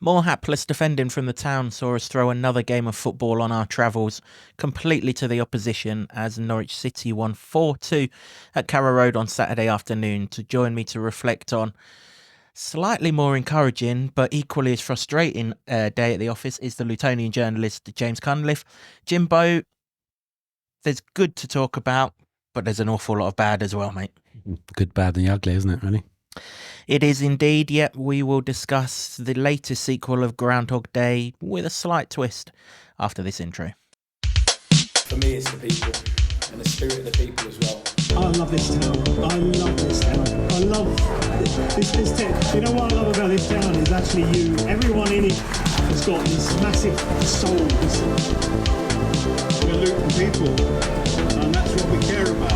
More hapless defending from the town saw us throw another game of football on our travels, completely to the opposition, as Norwich City won 4-2 at Carrow Road on Saturday afternoon. To join me to reflect on slightly more encouraging but equally as frustrating day at the office is the Lutonian journalist James Cunliffe. Jimbo, there's good to talk about, but there's an awful lot of bad as well, mate. Good, bad and the ugly, isn't it, really? It is indeed, yet we will discuss the latest sequel of Groundhog Day with a slight twist after this intro. For me, it's the people and the spirit of the people as well. I love this town. I love this town. I love this town. You know what I love about this town is actually you. Everyone in it has got this massive soul. We're Luton people, and that's what we care about.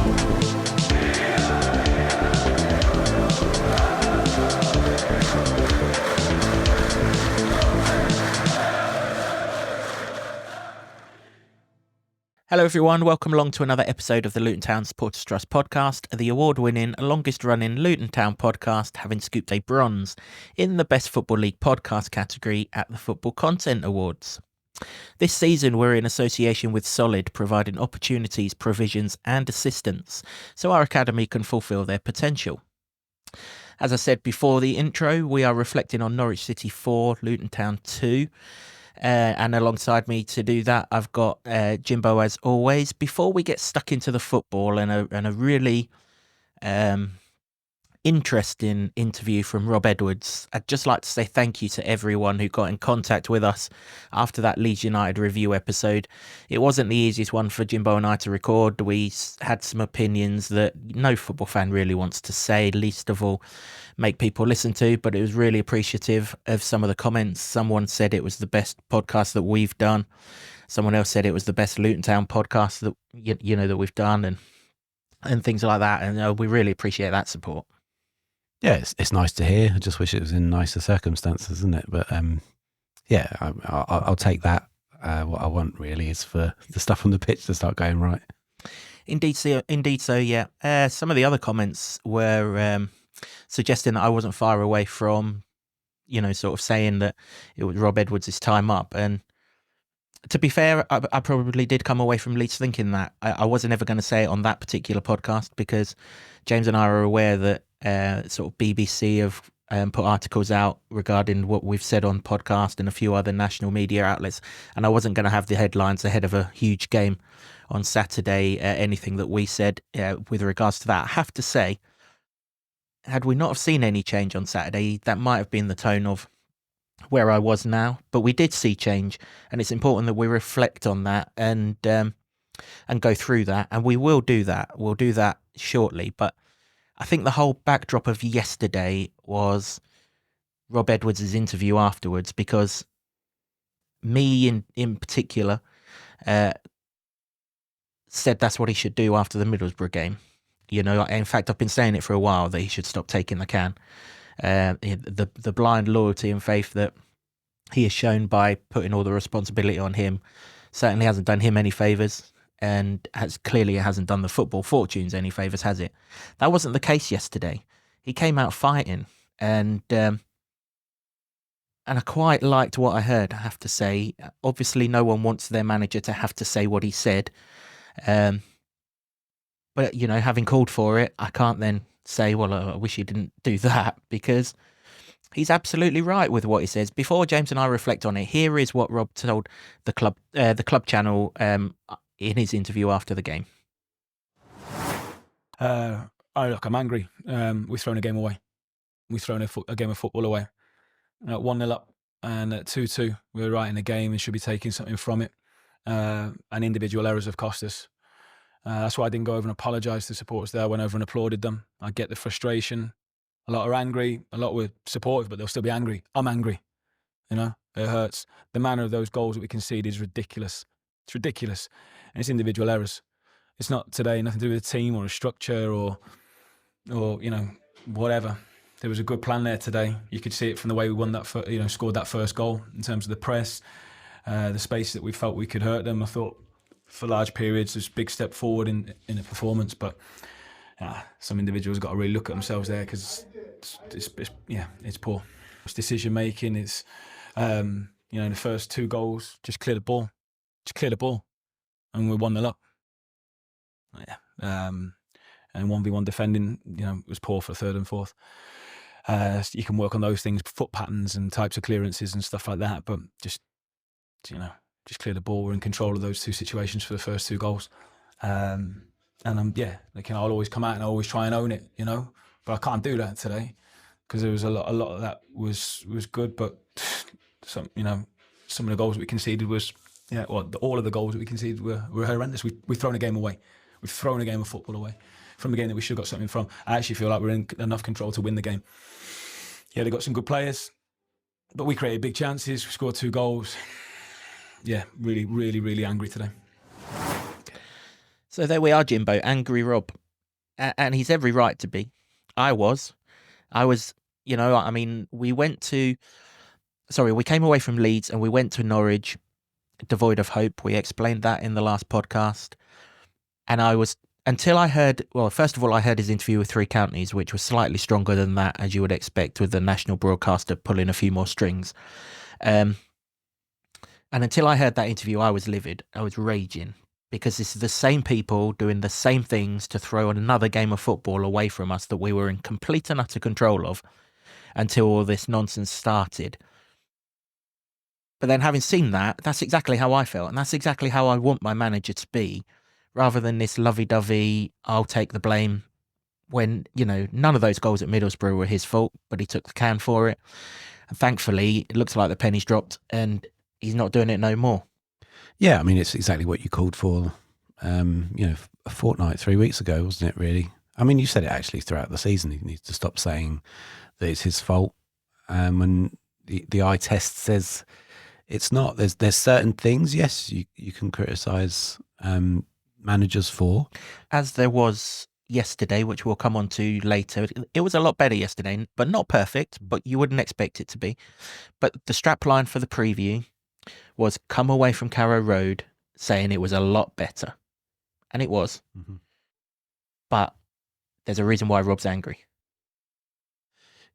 Hello everyone, welcome along to another episode of the Luton Town Supporters Trust podcast, the award-winning, longest-running Luton Town podcast, having scooped a bronze in the Best Football League podcast category at the Football Content Awards. This season we're in association with Solid, providing opportunities, provisions and assistance so our academy can fulfil their potential. As I said before the intro, we are reflecting on Norwich City 4, Luton Town 2. And alongside me to do that, I've got Jimbo as always. Before we get stuck into the football and a really interesting interview from Rob Edwards, I'd just like to say thank you to everyone who got in contact with us after that Leeds United review episode. It wasn't the easiest one for Jimbo and I to record. We had some opinions that no football fan really wants to say, least of all make people listen to, but it was really appreciative of some of the comments. Someone said it was the best podcast that we've done. Someone else said it was the best Luton Town podcast that that we've done, and things like that. And we really appreciate that support. Yeah, it's nice to hear. I just wish it was in nicer circumstances, isn't it? But I'll take that. What I want really is for the stuff on the pitch to start going right. Indeed so, yeah. Some of the other comments were suggesting that I wasn't far away from, sort of saying that it was Rob Edwards' time up. And to be fair, I probably did come away from Leeds thinking that. I wasn't ever going to say it on that particular podcast because James and I are aware that sort of BBC have put articles out regarding what we've said on podcast and a few other national media outlets. And I wasn't going to have the headlines ahead of a huge game on Saturday, anything that we said with regards to that. I have to say, had we not have seen any change on Saturday, that might have been the tone of where I was now. But we did see change, and it's important that we reflect on that and go through that. And we will do that. We'll do that shortly. But I think the whole backdrop of yesterday was Rob Edwards' interview afterwards, because me in particular said that's what he should do after the Middlesbrough game. In fact, I've been saying it for a while that he should stop taking the can. The blind loyalty and faith that he has shown by putting all the responsibility on him certainly hasn't done him any favours, and hasn't done the football fortunes any favours, has it? That wasn't the case yesterday. He came out fighting, and I quite liked what I heard, I have to say. Obviously, no one wants their manager to have to say what he said. But, having called for it, I can't then say, well, I wish he didn't do that, because he's absolutely right with what he says. Before James and I reflect on it, here is what Rob told the club channel in his interview after the game. I'm angry. We've thrown a game away. We've thrown a game of football away. 1-0 up and at 2-2, we were right in the game and should be taking something from it. And individual errors have cost us. That's why I didn't go over and apologise to supporters there. I went over and applauded them. I get the frustration. A lot are angry. A lot were supportive, but they'll still be angry. I'm angry. It hurts. The manner of those goals that we concede is ridiculous. It's ridiculous. And it's individual errors. It's not today, nothing to do with a team or a structure or whatever. There was a good plan there today. You could see it from the way we won that, scored that first goal in terms of the press, the space that we felt we could hurt them. I thought for large periods, there's a big step forward in the performance, but some individuals got to really look at themselves there because it's poor. It's decision making, it's In the first 2 goals, just clear the ball, and we 1-0 up. Yeah. And 1v1 defending, was poor for third and fourth. So you can work on those things, foot patterns and types of clearances and stuff like that. But just clear the ball. We're in control of those 2 situations for the first 2 goals. And I'll always come out and I'll always try and own it, But I can't do that today because there was a lot of that was good, but some of the goals that we conceded was all of the goals that we conceded were horrendous. We've thrown a game away. We've thrown a game of football away from a game that we should have got something from. I actually feel like we're in enough control to win the game. Yeah, they got some good players, but we created big chances. We scored 2 goals. Yeah, really, really, really angry today. So there we are, Jimbo, angry Rob. And he's every right to be. I was, we came away from Leeds and we went to Norwich, devoid of hope. We explained that in the last podcast. And until I heard, first of all, I heard his interview with Three Counties, which was slightly stronger than that, as you would expect, with the national broadcaster pulling a few more strings. And until I heard that interview, I was livid. I was raging. Because this is the same people doing the same things to throw another game of football away from us that we were in complete and utter control of until all this nonsense started. But then having seen that, that's exactly how I felt. And that's exactly how I want my manager to be. Rather than this lovey-dovey, I'll take the blame, when, none of those goals at Middlesbrough were his fault, but he took the can for it. And thankfully, it looks like the penny's dropped and he's not doing it no more. Yeah, I mean, it's exactly what you called for, a fortnight, 3 weeks ago, wasn't it, really? I mean, you said it actually throughout the season. He needs to stop saying that it's his fault. When the eye test says it's not. There's certain things, yes, you can criticise managers for. As there was yesterday, which we'll come on to later. It was a lot better yesterday, but not perfect, but you wouldn't expect it to be. But the strapline for the preview was come away from Carrow Road saying it was a lot better. And it was. Mm-hmm. But there's a reason why Rob's angry.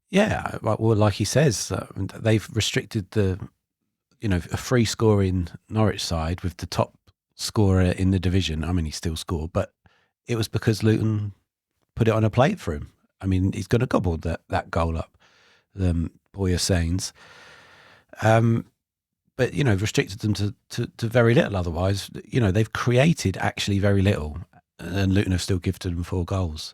Yeah, well, like he says, they've restricted a free scoring Norwich side with the top scorer in the division. I mean, he still scored, but it was because Luton put it on a plate for him. I mean, he's going to gobble that goal up, Boyer Sains. But, restricted them to very little otherwise. They've created actually very little, and Luton have still gifted them 4 goals.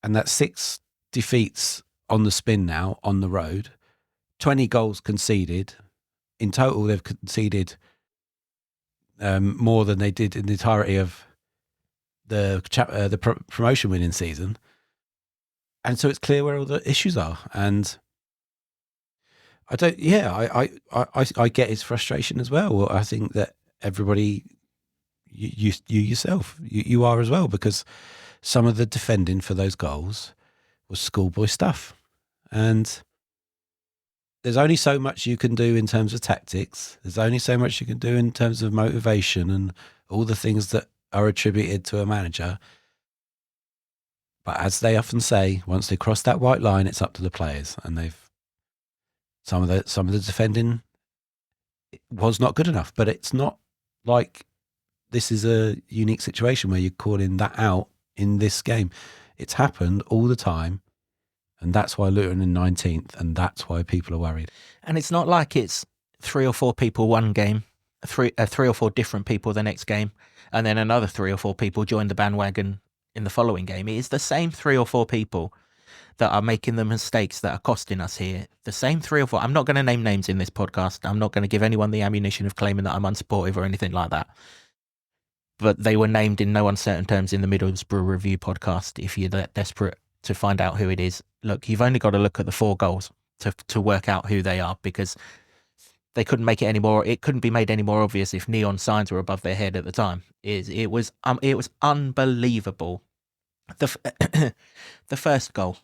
And that's 6 defeats on the spin now, on the road, 20 goals conceded. In total, they've conceded more than they did in the entirety of the promotion winning season. And so it's clear where all the issues are. And I get his frustration as well. I think that everybody, you yourself, you are as well, because some of the defending for those goals was schoolboy stuff. And there's only so much you can do in terms of tactics. There's only so much you can do in terms of motivation and all the things that are attributed to a manager. But as they often say, once they cross that white line, it's up to the players. And some of the defending was not good enough. But it's not like this is a unique situation where you're calling that out in this game. It's happened all the time. And that's why Luton in 19th, and that's why people are worried. And it's not like it's 3 or 4 people one game, 3 or 4 different people the next game, and then another 3 or 4 people join the bandwagon in the following game. It is the same 3 or 4 people that are making the mistakes that are costing us here. The same 3 or 4. I'm not going to name names in this podcast. I'm not going to give anyone the ammunition of claiming that I'm unsupportive or anything like that. But they were named in no uncertain terms in the Middlesbrough Review podcast. If you're that desperate to find out who it is, look, you've only got to look at the 4 goals to work out who they are, because they couldn't make it any more. It couldn't be made any more obvious if neon signs were above their head at the time. It was unbelievable. The first goal.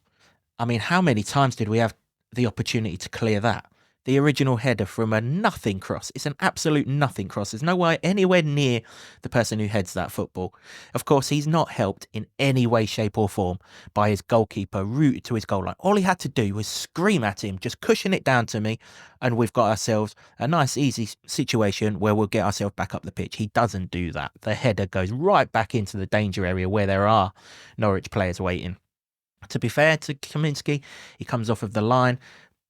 I mean, how many times did we have the opportunity to clear that? the original header from a nothing cross. It's an absolute nothing cross. There's no way anywhere near the person who heads that football. Of course, he's not helped in any way, shape or form by his goalkeeper rooted to his goal line. All he had to do was scream at him, just cushion it down to me, and we've got ourselves a nice, easy situation where we'll get ourselves back up the pitch. He doesn't do that. The header goes right back into the danger area where there are Norwich players waiting. To be fair to Kaminski, he comes off of the line,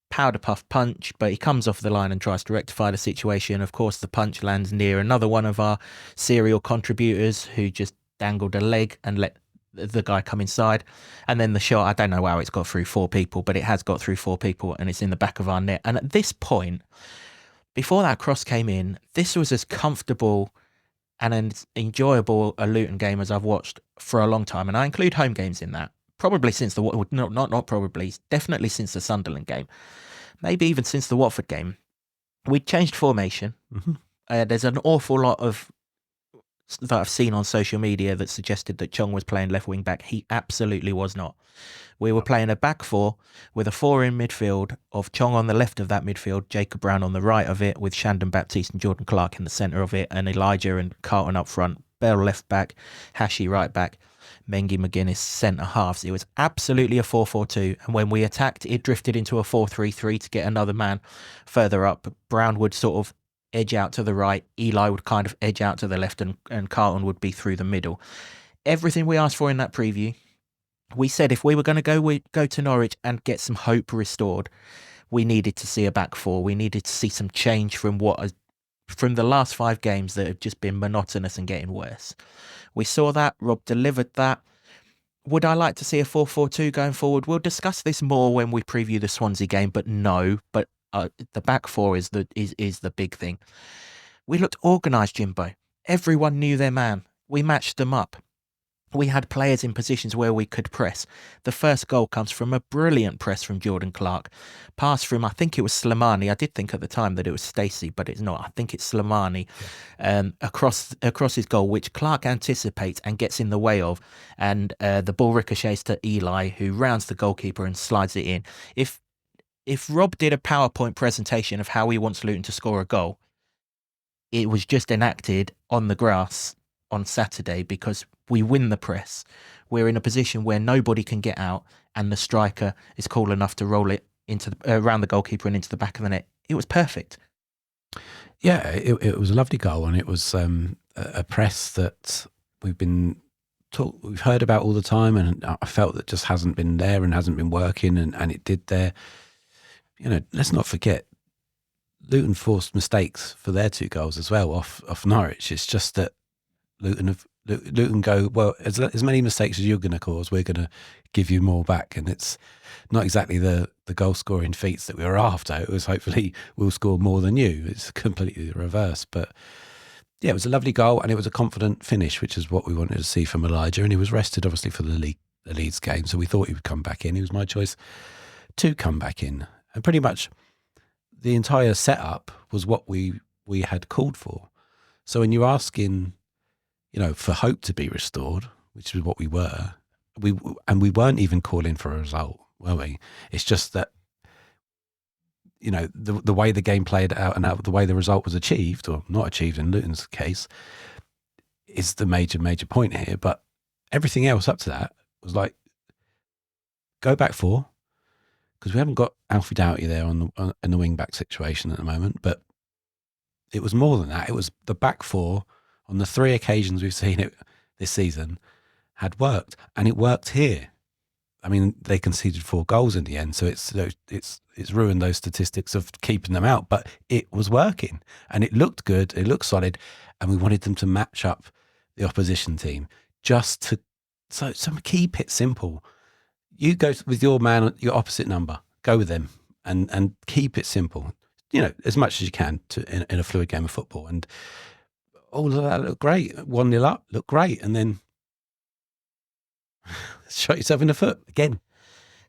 powder puff punch, but he comes off the line and tries to rectify the situation. Of course, the punch lands near another one of our serial contributors who just dangled a leg and let the guy come inside. And then the shot, I don't know how it's got through 4 people, but it has got through 4 people and it's in the back of our net. And at this point, before that cross came in, this was as comfortable and as enjoyable a Luton game as I've watched for a long time. And I include home definitely since the Sunderland game, maybe even since the Watford game. We changed formation. Mm-hmm. There's an awful lot of that I've seen on social media that suggested that Chong was playing left wing back. He absolutely was not. We were playing a back 4 with a 4 in midfield of Chong on the left of that midfield, Jacob Brown on the right of it, with Shandon Baptiste and Jordan Clark in the centre of it, and Elijah and Carlton up front, Bell left back, Hashi right back, Mengi McGuinness centre halves. It was absolutely a 4-4-2, and when we attacked, it drifted into a 4-3-3 to get another man further up. Brown would sort of edge out to the right, Eli would kind of edge out to the left, and Carlton would be through the middle. Everything we asked for in that preview. We said if we were going to go to Norwich and get some hope restored, we needed to see a back 4. We needed to see some change from the last 5 games that have just been monotonous and getting worse. We saw that. Rob delivered that. Would I like to see a 4-4-2 going forward? We'll discuss this more when we preview the Swansea game, but no. But the back 4 is the big thing. We looked organised, Jimbo. Everyone knew their man. We matched them up. We had players in positions where we could press. The first goal comes from a brilliant press from Jordan Clark. Pass from, I think it was Slimani. I did think at the time that it was Stacey, but it's not. I think it's Slimani. Across his goal, which Clark anticipates and gets in the way of. And the ball ricochets to Eli, who rounds the goalkeeper and slides it in. If Rob did a PowerPoint presentation of how he wants Luton to score a goal, it was just enacted on the grass on Saturday, because we win the press. We're in a position where nobody can get out, and the striker is cool enough to roll it into around the goalkeeper and into the back of the net. It was perfect. Yeah, it was a lovely goal, and it was a press that we've heard about all the time, and I felt that just hasn't been there and hasn't been working, and it did there. You know, let's not forget, Luton forced mistakes for their 2 goals as well off Norwich. It's just that Luton go, well, as many mistakes as you're going to cause, we're going to give you more back. And it's not exactly the goal scoring feats that we were after. It was hopefully we'll score more than you. It's completely the reverse. But yeah, it was a lovely goal, and it was a confident finish, which is what we wanted to see from Elijah. And he was rested obviously for the Leeds game, so we thought he would come back in. He was my choice to come back in. And pretty much the entire setup was what we had called for. So when you're asking, for hope to be restored, which is what we were, we weren't even calling for a result, were we? It's just that, the way the game played out and the way the result was achieved, or not achieved in Luton's case, is the major point here. But everything else up to that was like, go back 4, because we haven't got Alfie Doughty there in the wing back situation at the moment. But it was more than that. It was the back 4 on the 3 occasions we've seen it this season had worked, and it worked here. I mean, they conceded 4 goals in the end, so it's ruined those statistics of keeping them out. But it was working, and it looked good. It looked solid, and we wanted them to match up the opposition team so keep it simple. You go with your man, your opposite number. Go with them, and keep it simple. As much as you can in a fluid game of football. And all of that looked great. 1-0 up, looked great, and then shot yourself in the foot again.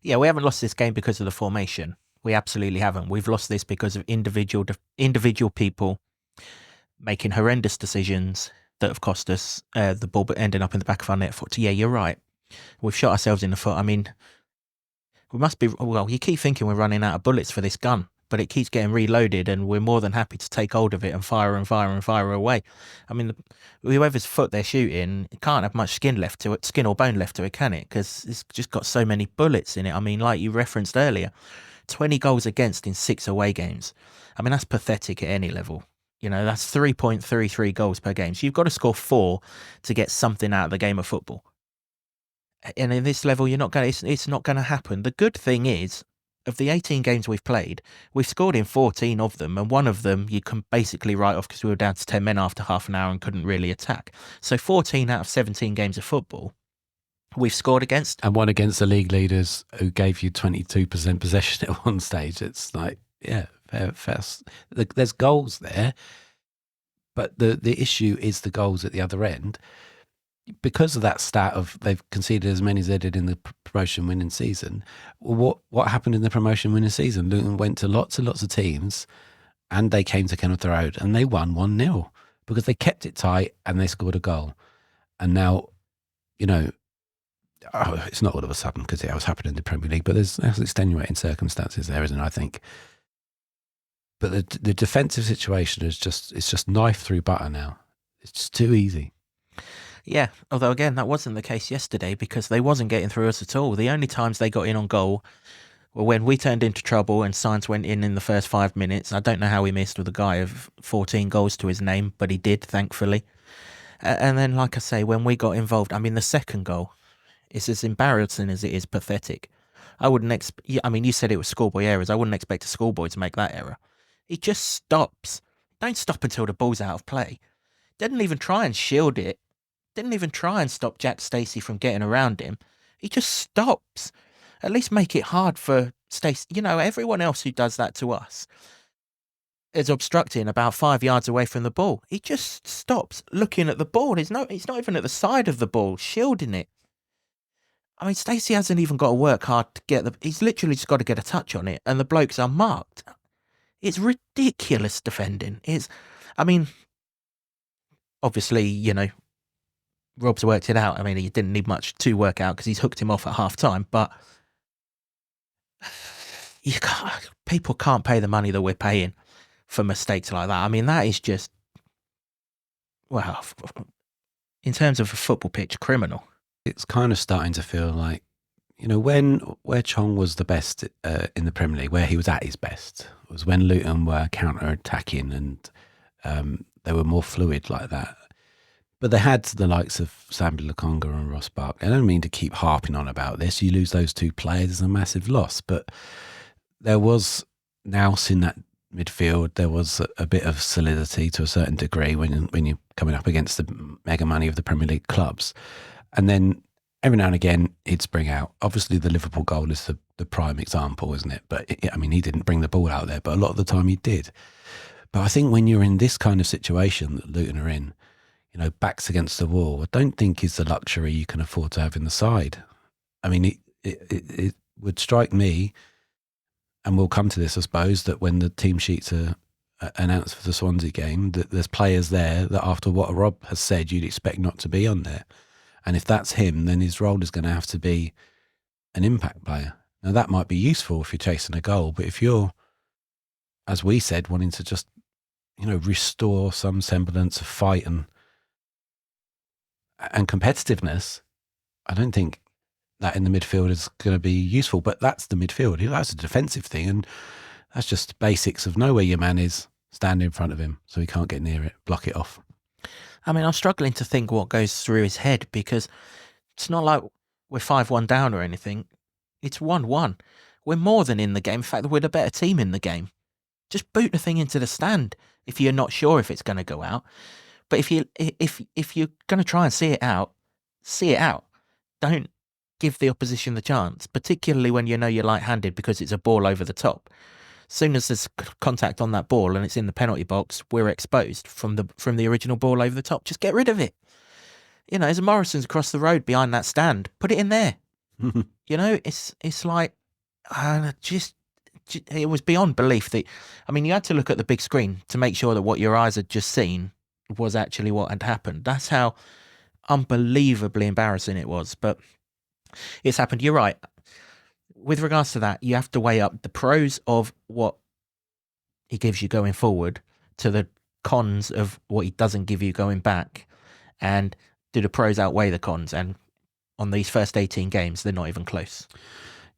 Yeah, we haven't lost this game because of the formation. We absolutely haven't. We've lost this because of individual people making horrendous decisions that have cost us the ball, but ending up in the back of our net foot. Yeah, you're right. We've shot ourselves in the foot. I mean, we must be. Well, you keep thinking we're running out of bullets for this gun, but it keeps getting reloaded, and we're more than happy to take hold of it and fire and fire and fire away. I mean, whoever's foot they're shooting, it can't have much skin or bone left to it, can it? Because it's just got so many bullets in it. I mean, like you referenced earlier, 20 goals against in 6 away games. I mean, that's pathetic at any level. You know, that's 3.33 goals per game. So you've got to score 4 to get something out of the game of football. And in this level, it's not going to happen. The good thing is, of the 18 games we've played, we've scored in 14 of them, and one of them you can basically write off because we were down to 10 men after half an hour and couldn't really attack. So 14 out of 17 games of football we've scored against. And one against the league leaders who gave you 22% possession at one stage. It's like, yeah, fair. There's goals there, but the issue is the goals at the other end. Because of that stat of they've conceded as many as they did in the promotion winning season, what happened in the promotion winning season? Luton went to lots and lots of teams, and they came to Kenneth Road and they won 1-0 because they kept it tight and they scored a goal. And now, you know, it's not all of a sudden because it was happening in the Premier League, but there's extenuating circumstances there, isn't there, I think. But the defensive situation is just knife through butter now. It's just too easy. Yeah, although again, that wasn't the case yesterday because they wasn't getting through us at all. The only times they got in on goal were when we turned into trouble and Sainz went in the first 5 minutes. I don't know how he missed with a guy of 14 goals to his name, but he did, thankfully. And then, like I say, when we got involved, I mean, the second goal is as embarrassing as it is pathetic. I wouldn't I mean, you said it was schoolboy errors. I wouldn't expect a schoolboy to make that error. He just stops. Don't stop until the ball's out of play. Didn't even try and shield it. Didn't even try and stop Jack Stacey from getting around him. He just stops. At least make it hard for Stacey. You know, everyone else who does that to us is obstructing about 5 yards away from the ball. He just stops looking at the ball. He's not even at the side of the ball, shielding it. I mean, Stacey hasn't even got to work hard to get he's literally just got to get a touch on it, and the bloke's unmarked. It's ridiculous defending. I mean, obviously, you know, Rob's worked it out. I mean, he didn't need much to work out because he's hooked him off at half time. But people can't pay the money that we're paying for mistakes like that. I mean, that is just, well, in terms of a football pitch, criminal. It's kind of starting to feel like, you know, where Chong was the best in the Premier League, where he was at his best, was when Luton were counter-attacking and they were more fluid like that. But they had the likes of Sambi Lokonga and Ross Bark. I don't mean to keep harping on about this. You lose those 2 players, it's a massive loss. But there was nous in that midfield. There was a bit of solidity to a certain degree when you're coming up against the mega money of the Premier League clubs. And then every now and again, he'd spring out. Obviously, the Liverpool goal is the prime example, isn't it? But, I mean, he didn't bring the ball out there, but a lot of the time he did. But I think when you're in this kind of situation that Luton are in, you know, backs against the wall, I don't think is the luxury you can afford to have in the side. I mean, it would strike me, and we'll come to this, I suppose, that when the team sheets are announced for the Swansea game, that there's players there that after what Rob has said, you'd expect not to be on there. And if that's him, then his role is going to have to be an impact player. Now, that might be useful if you're chasing a goal, but if you're, as we said, wanting to just, you know, restore some semblance of fight and competitiveness, I don't think that in the midfield is going to be useful. But that's the midfield. That's a defensive thing, and that's just basics of know where your man is, stand in front of him so he can't get near it, block it off. I mean, I'm struggling to think what goes through his head because it's not like we're 5-1 down or anything. It's 1-1. We're more than in the game. In fact, we're the better team in the game. Just boot the thing into the stand if you're not sure if it's going to go out. But if you're going to try and see it out, see it out. Don't give the opposition the chance, particularly when you know you're light-handed because it's a ball over the top. As soon as there's contact on that ball and it's in the penalty box, we're exposed from the original ball over the top. Just get rid of it. You know, there's Morrison's across the road behind that stand. Put it in there. You know, it's like, it was beyond belief that, I mean, you had to look at the big screen to make sure that what your eyes had just seen was actually what had happened. That's how unbelievably embarrassing it was. But it's happened. You're right. With regards to that, you have to weigh up the pros of what he gives you going forward to the cons of what he doesn't give you going back, and do the pros outweigh the cons? And on these first 18 games, they're not even close.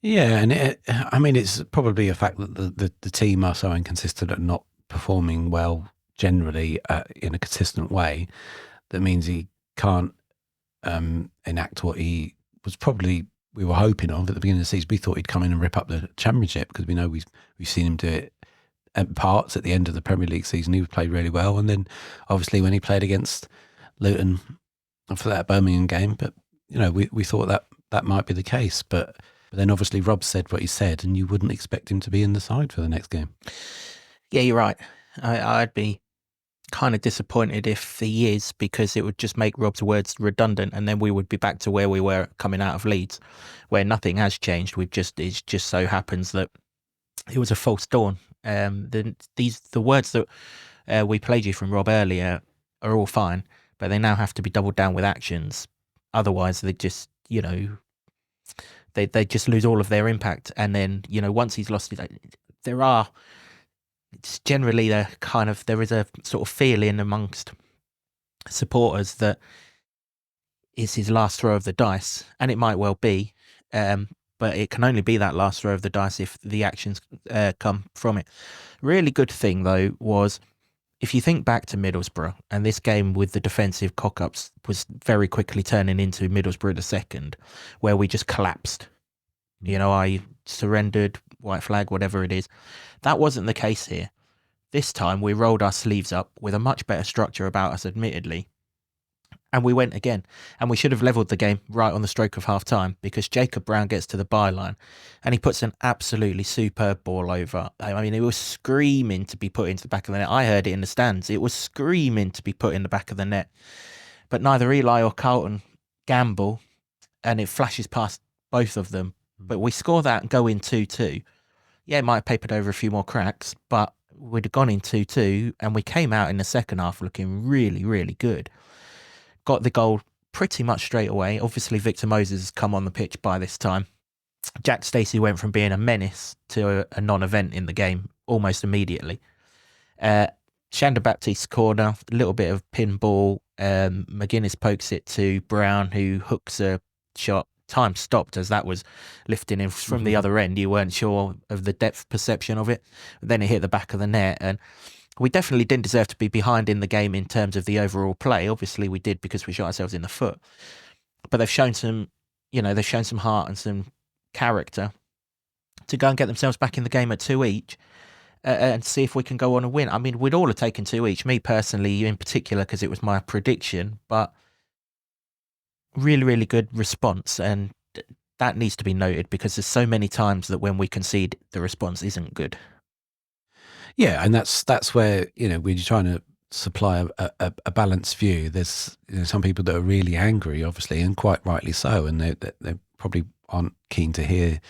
Yeah, and it's probably a fact that the team are so inconsistent and not performing well generally in a consistent way. That means he can't enact what he was probably we were hoping of at the beginning of the season. We thought he'd come in and rip up the Championship, because we know we've seen him do it at parts at the end of the Premier League season. He played really well, and then obviously when he played against Luton for that Birmingham game, but we thought that might be the case, but then obviously Rob said what he said, and you wouldn't expect him to be in the side for the next game. Yeah, you're right. I'd be kind of disappointed if he is, because it would just make Rob's words redundant, and then we would be back to where we were coming out of Leeds, where nothing has changed. It just so happens that it was a false dawn. The words that we played you from Rob earlier are all fine, but they now have to be doubled down with actions. Otherwise, they just they just lose all of their impact. And then once he's lost it, it's generally there is a sort of feeling amongst supporters that it's his last throw of the dice, and it might well be, but it can only be that last throw of the dice if the actions come from it. Really good thing though was, if you think back to Middlesbrough, and this game with the defensive cock-ups was very quickly turning into Middlesbrough the second, where we just collapsed. I surrendered, white flag, whatever it is. That wasn't the case here. This time we rolled our sleeves up with a much better structure about us, admittedly. And we went again. And we should have levelled the game right on the stroke of half-time, because Jacob Brown gets to the byline and he puts an absolutely superb ball over. I mean, it was screaming to be put into the back of the net. I heard it in the stands. It was screaming to be put in the back of the net. But neither Eli or Carlton gamble, and it flashes past both of them. But we score that and go in 2-2. Yeah, it might have papered over a few more cracks, but we'd have gone in 2-2, and we came out in the second half looking really, really good. Got the goal pretty much straight away. Obviously, Victor Moses has come on the pitch by this time. Jack Stacey went from being a menace to a non-event in the game almost immediately. Shanda Baptiste's corner, a little bit of pinball. McGuinness pokes it to Brown, who hooks a shot. Time stopped as that was lifting in from the other end. You weren't sure of the depth perception of it. Then it hit the back of the net, and we definitely didn't deserve to be behind in the game in terms of the overall play. Obviously we did, because we shot ourselves in the foot. But they've shown some heart and some character to go and get themselves back in the game at 2 each, and see if we can go on and win. I mean, we'd all have taken 2 each, me personally in particular, because it was my prediction, but really, really good response, and that needs to be noted, because there's so many times that when we concede, the response isn't good. Yeah, and that's where when you're trying to supply a balanced view, there's some people that are really angry, obviously, and quite rightly so, and they probably aren't keen to hear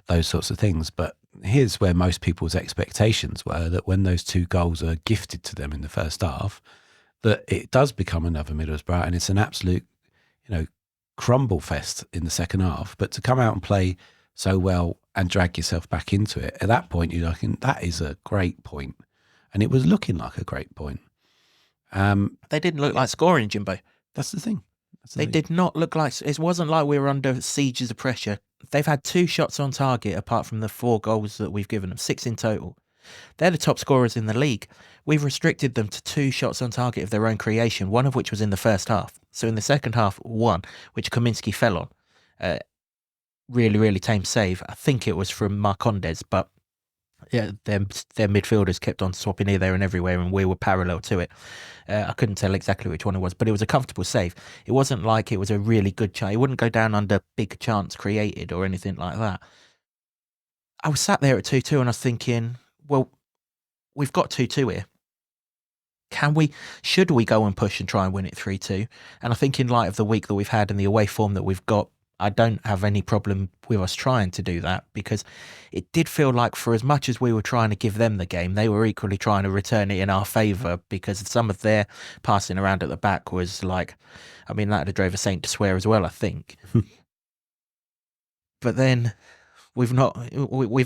those sorts of things. But here's where most people's expectations were, that when those 2 goals are gifted to them in the first half, that it does become another Middlesbrough, and it's an absolute crumble fest in the second half. But to come out and play so well and drag yourself back into it, at that point you're like, that is a great point. And it was looking like a great point. They didn't look like scoring, Jimbo. That's the thing. They did not look like, it wasn't like we were under sieges of pressure. They've had 2 shots on target apart from the 4 goals that we've given them, 6 in total. They're the top scorers in the league. We've restricted them to 2 shots on target of their own creation, one of which was in the first half. So in the second half, 1, which Kaminsky fell on. Really, really tame save. I think it was from Marcondes, but yeah, their midfielders kept on swapping here, there and everywhere, and we were parallel to it. I couldn't tell exactly which one it was, but it was a comfortable save. It wasn't like it was a really good chance. It wouldn't go down under big chance created or anything like that. I was sat there at 2-2 and I was thinking, well, we've got 2-2 here. Should we go and push and try and win it 3-2? And I think in light of the week that we've had and the away form that we've got, I don't have any problem with us trying to do that, because it did feel like, for as much as we were trying to give them the game, they were equally trying to return it in our favour, because some of their passing around at the back was like, I mean, that would have drove a saint to swear as well, I think. But then we've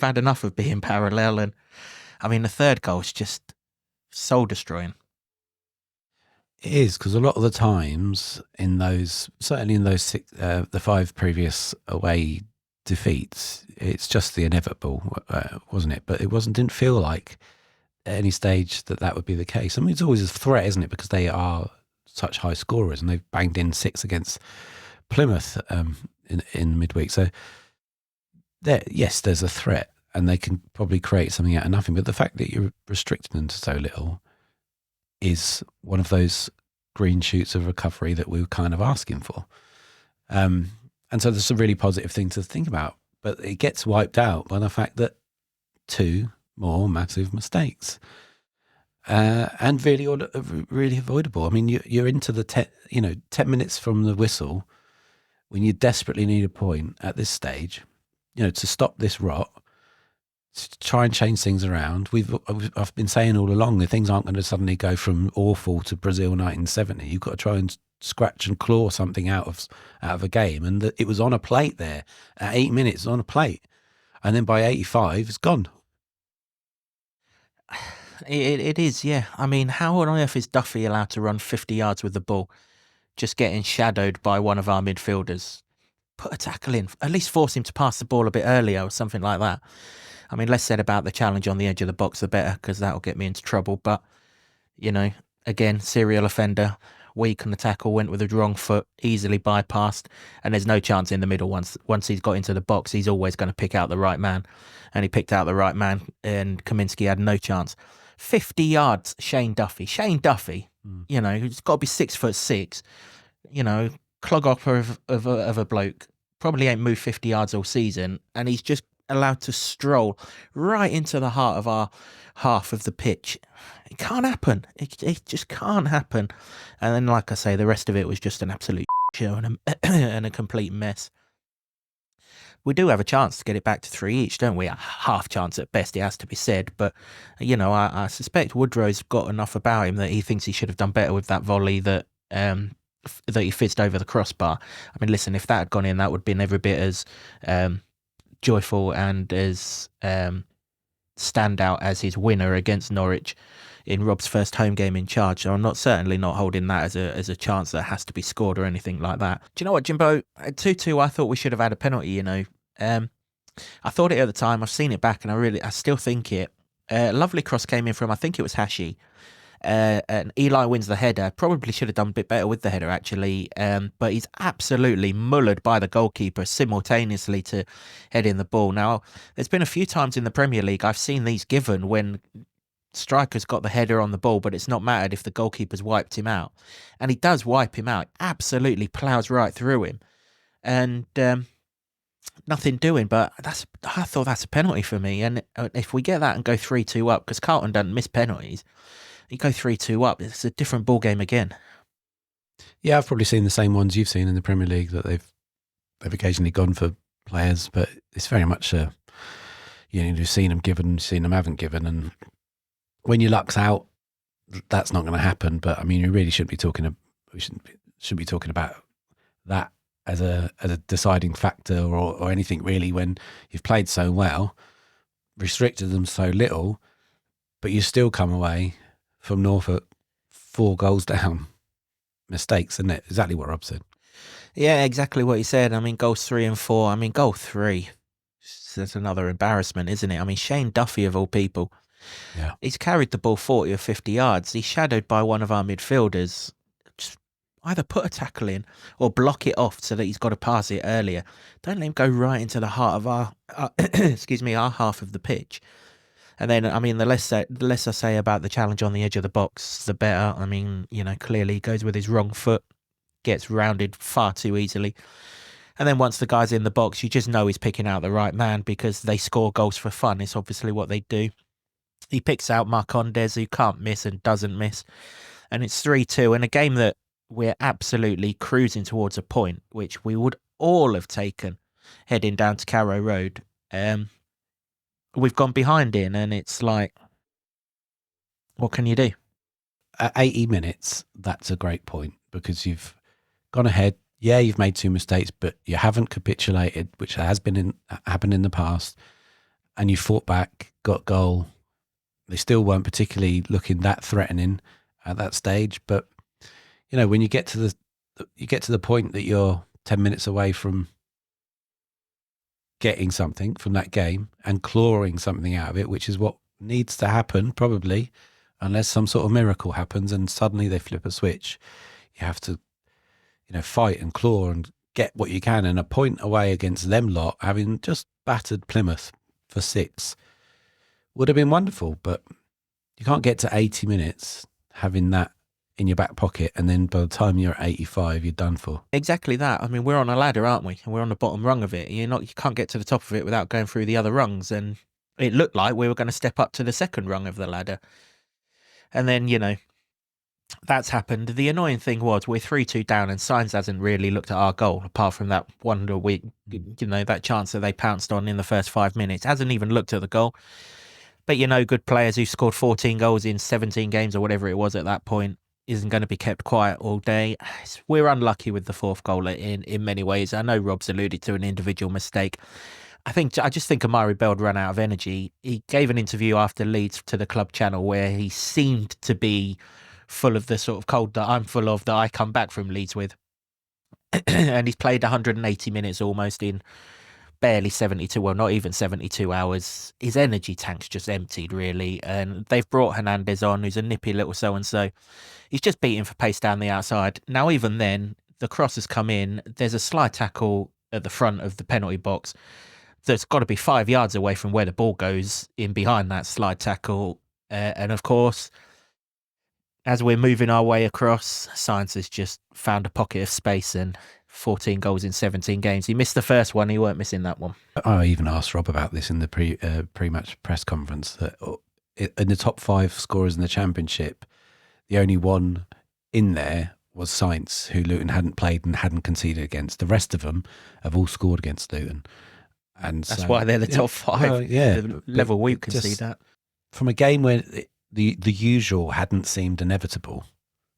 had enough of being parallel, and I mean, the third goal is just soul destroying. It is, because a lot of the times in those, certainly in those the 5 previous away defeats, it's just the inevitable, wasn't it? But it didn't feel like at any stage that would be the case. I mean, it's always a threat, isn't it? Because they are such high scorers, and they've banged in 6 against Plymouth in midweek. So yes, there's a threat, and they can probably create something out of nothing. But the fact that you're restricting them to so little is one of those green shoots of recovery that we were kind of asking for. And so that's a really positive thing to think about. But it gets wiped out by the fact that 2 more massive mistakes. And really avoidable. I mean, you're into the 10 minutes from the whistle when you desperately need a point at this stage, to stop this rot, to try and change things around. I've been saying all along that things aren't going to suddenly go from awful to Brazil 1970. You've got to try and scratch and claw something out of a game, and it was on a plate there at 8 minutes, on a plate, and then by 85 it's gone. It is, yeah. I mean, how on earth is Duffy allowed to run 50 yards with the ball, just getting shadowed by one of our midfielders? Put a tackle in, at least force him to pass the ball a bit earlier or something like that. I mean, less said about the challenge on the edge of the box, the better, because that'll get me into trouble. But, again, serial offender, weak on the tackle, went with the wrong foot, easily bypassed, and there's no chance in the middle. Once he's got into the box, he's always going to pick out the right man. And he picked out the right man, and Kaminsky had no chance. 50 yards, Shane Duffy. He's got to be 6'6", clog upper of a bloke. Probably ain't moved 50 yards all season, and he's just allowed to stroll right into the heart of our half of the pitch. It can't happen. It just can't happen. And then, like I say, the rest of it was just an absolute show and a complete mess. We do have a chance to get it back to 3 each, don't we? A half chance at best, it has to be said. But, I suspect Woodrow's got enough about him that he thinks he should have done better with that volley that he fizzed over the crossbar. I mean, listen, if that had gone in, that would have been every bit as joyful and as standout as his winner against Norwich in Rob's first home game in charge. So I'm certainly not holding that as a chance that has to be scored or anything like that. Do you know what, Jimbo? At 2-2, I thought we should have had a penalty. I thought it at the time. I've seen it back, and I still think it. Lovely cross came in from, I think it was Hashi. And Eli wins the header. Probably should have done a bit better with the header, actually. But he's absolutely mullered by the goalkeeper simultaneously to head in the ball. Now, there's been a few times in the Premier League I've seen these given when striker's got the header on the ball, but it's not mattered if the goalkeeper's wiped him out. And he does wipe him out. Absolutely ploughs right through him. And nothing doing, but I thought that's a penalty for me. And if we get that and go 3-2 up, because Carlton doesn't miss penalties, you go 3-2 up, it's a different ball game again. Yeah, I've probably seen the same ones you've seen in the Premier League, that they've occasionally gone for players, but it's very much you've seen them given, seen them haven't given, and when your luck's out, that's not going to happen. But I mean, we really shouldn't be talking. We should be talking about that as a deciding factor or anything really, when you've played so well, restricted them so little, but you still come away from Norfolk 4 goals down. Mistakes, isn't it? Exactly what Rob said. Yeah, exactly what he said. I mean, goals 3 and 4. I mean, goal 3, that's another embarrassment, isn't it? I mean, Shane Duffy, of all people, yeah, he's carried the ball 40 or 50 yards. He's shadowed by one of our midfielders. Just either put a tackle in or block it off so that he's got to pass it earlier. Don't let him go right into the heart of our our half of the pitch. And then, I mean, the less I say about the challenge on the edge of the box, the better. I mean, clearly he goes with his wrong foot, gets rounded far too easily. And then once the guy's in the box, you just know he's picking out the right man, because they score goals for fun. It's obviously what they do. He picks out Marcondes, who can't miss and doesn't miss. And it's 3-2 in a game that we're absolutely cruising towards a point, which we would all have taken heading down to Carrow Road. We've gone behind in, and it's like, what can you do? At 80 minutes, that's a great point, because you've gone ahead. Yeah, you've made 2 mistakes, but you haven't capitulated, which has happened in the past, and you fought back, got goal, They still weren't particularly looking that threatening at that stage. But, when you get to the point that you're 10 minutes away from getting something from that game and clawing something out of it, which is what needs to happen probably, unless some sort of miracle happens and suddenly they flip a switch. You have to, fight and claw and get what you can. And a point away against them lot, having just battered Plymouth for 6, would have been wonderful. But you can't get to 80 minutes having that in your back pocket, and then by the time you're at 85, you're done for. Exactly that. I mean, we're on a ladder, aren't we? And we're on the bottom rung of it. You can't get to the top of it without going through the other rungs. And it looked like we were going to step up to the second rung of the ladder. And then, that's happened. The annoying thing was we're 3-2 down, and Sainz hasn't really looked at our goal, apart from that wonder week, that chance that they pounced on in the first 5 minutes. Hasn't even looked at the goal. But, good players who scored 14 goals in 17 games or whatever it was at that point isn't going to be kept quiet all day. We're unlucky with the 4th goal in many ways. I know Rob's alluded to an individual mistake. I just think Amari'i Bell ran out of energy. He gave an interview after Leeds to the club channel where he seemed to be full of the sort of cold that I'm full of, that I come back from Leeds with. And he's played 180 minutes almost in barely 72, well, not even 72 hours. His energy tank's just emptied, really. And they've brought Hernandez on, who's a nippy little so-and-so. He's just beating for pace down the outside. Now, even then, the cross has come in. There's a slide tackle at the front of the penalty box that's got to be 5 yards away from where the ball goes in behind that slide tackle. And, of course, as we're moving our way across, Sainz has just found a pocket of space, and 14 goals in 17 games. He missed the first one. He weren't missing that one. I even asked Rob about this in the pre-match press conference, that in the top 5 scorers in the Championship, the only one in there was Sainz, who Luton hadn't played and hadn't conceded against. The rest of them have all scored against Luton. And that's why they're the top 5. The level we concede that. From a game where the usual hadn't seemed inevitable,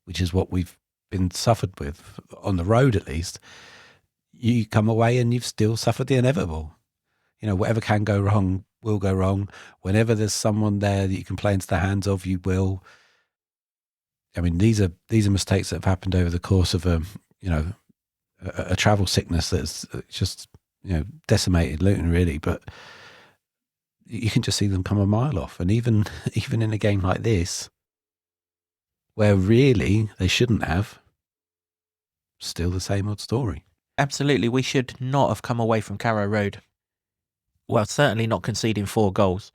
which is what we've been suffered with on the road, at least, you come away and you've still suffered the inevitable. Whatever can go wrong will go wrong. Whenever there's someone there that you can play into the hands of, you will. I mean, these are mistakes that have happened over the course of a travel sickness that's just decimated Luton, really. But you can just see them come a mile off. And even in a game like this, where really they shouldn't have, still the same old story. Absolutely. We should not have come away from Carrow Road. Well, certainly not conceding 4 goals.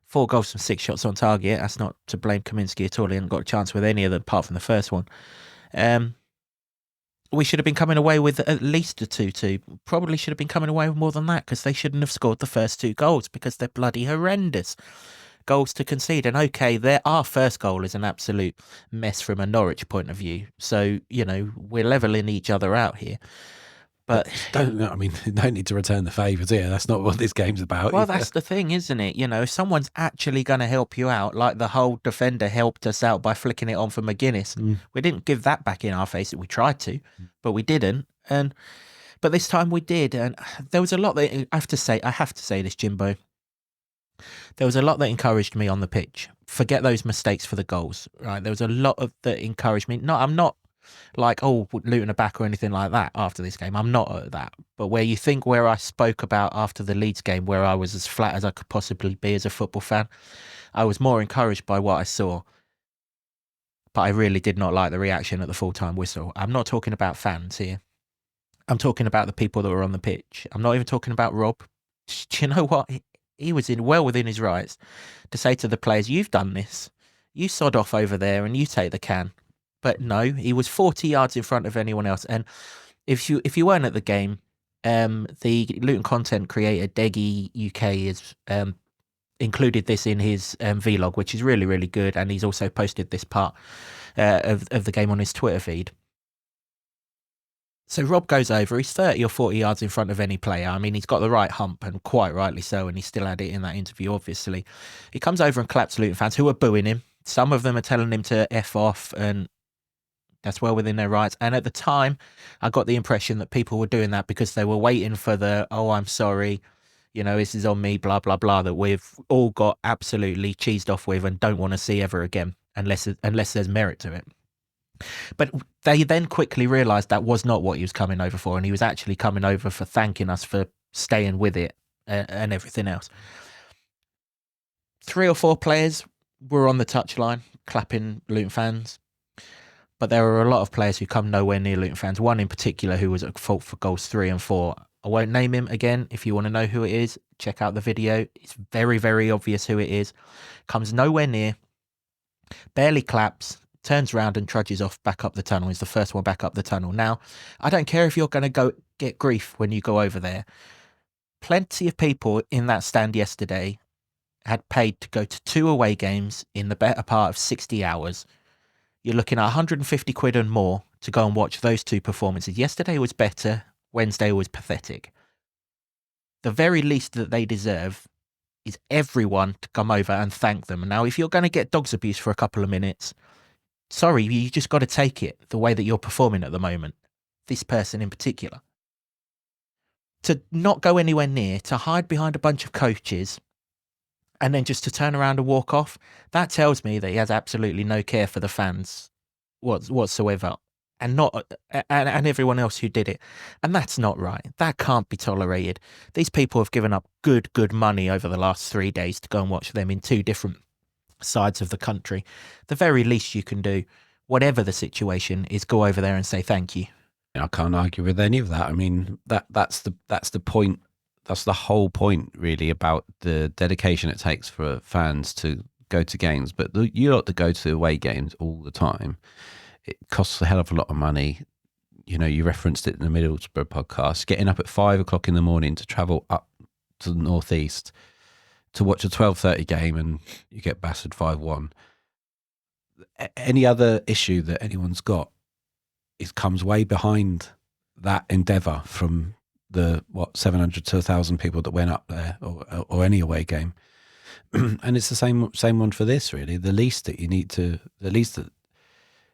4 goals from 6 shots on target. That's not to blame Kaminsky at all. He hadn't got a chance with any of them apart from the first one. We should have been coming away with at least a 2-2. Probably should have been coming away with more than that, because they shouldn't have scored the first 2 goals, because they're bloody horrendous goals to concede. And okay, our first goal is an absolute mess from a Norwich point of view. So, we're levelling each other out here. But don't need to return the favours here. That's not what this game's about. Well, that's the thing, isn't it? If someone's actually going to help you out, like the whole defender helped us out by flicking it on for McGuinness. We didn't give that back in our face. We tried to, but we didn't. But this time we did. And there was a lot that I have to say this, Jimbo. There was a lot that encouraged me on the pitch. Forget those mistakes for the goals, right? There was a lot that encouraged me. No, I'm not like, Luton are back or anything like that after this game. I'm not at that. But where I spoke about after the Leeds game, where I was as flat as I could possibly be as a football fan, I was more encouraged by what I saw. But I really did not like the reaction at the full-time whistle. I'm not talking about fans here. I'm talking about the people that were on the pitch. I'm not even talking about Rob. Do you know what? He was well within his rights to say to the players, you've done this. You sod off over there and you take the can. But no, he was 40 yards in front of anyone else. And if you weren't at the game, the Luton content creator, Deggy UK, has included this in his vlog, which is really, really good. And he's also posted this part of the game on his Twitter feed. So Rob goes over, he's 30 or 40 yards in front of any player. I mean, he's got the right hump, and quite rightly so, and he still had it in that interview, obviously. He comes over and claps Luton fans who are booing him. Some of them are telling him to F off, and that's well within their rights. And at the time, I got the impression that people were doing that because they were waiting for the, I'm sorry, this is on me, blah, blah, blah, that we've all got absolutely cheesed off with and don't want to see ever again unless there's merit to it. But they then quickly realised that was not what he was coming over for, and he was actually coming over for thanking us for staying with it and everything else. 3 or 4 players were on the touchline clapping Luton fans, but there were a lot of players who come nowhere near Luton fans. One in particular who was at fault for goals 3 and 4. I won't name him again. If you want to know who it is, check out the video. It's very, very obvious who it is. Comes nowhere near, barely claps, turns around and trudges off back up the tunnel. He's the first one back up the tunnel. Now, I don't care if you're going to go get grief when you go over there. Plenty of people in that stand yesterday had paid to go to 2 away games in the better part of 60 hours. You're looking at 150 quid and more to go and watch those 2 performances. Yesterday was better. Wednesday was pathetic. The very least that they deserve is everyone to come over and thank them. Now, if you're going to get dogs abuse for a couple of minutes, sorry, you just got to take it the way that you're performing at the moment. This person in particular. To not go anywhere near, to hide behind a bunch of coaches, and then just to turn around and walk off, that tells me that he has absolutely no care for the fans whatsoever, and everyone else who did it. And that's not right. That can't be tolerated. These people have given up good money over the last 3 days to go and watch them in 2 different sides of the country. The very least you can do, whatever the situation, is go over there and say thank you. I can't argue with any of that. I mean, that's the point. That's the whole point, really, about the dedication it takes for fans to go to games. But you lot to go to away games all the time, it costs a hell of a lot of money. You referenced it in the Middlesbrough podcast, getting up at 5 o'clock in the morning to travel up to the northeast to watch a 12:30 game, and you get battered 5-1. Any other issue that anyone's got, it comes way behind that endeavour from the 700 to 1,000 people that went up there, or any away game. And it's the same one for this, really. The least that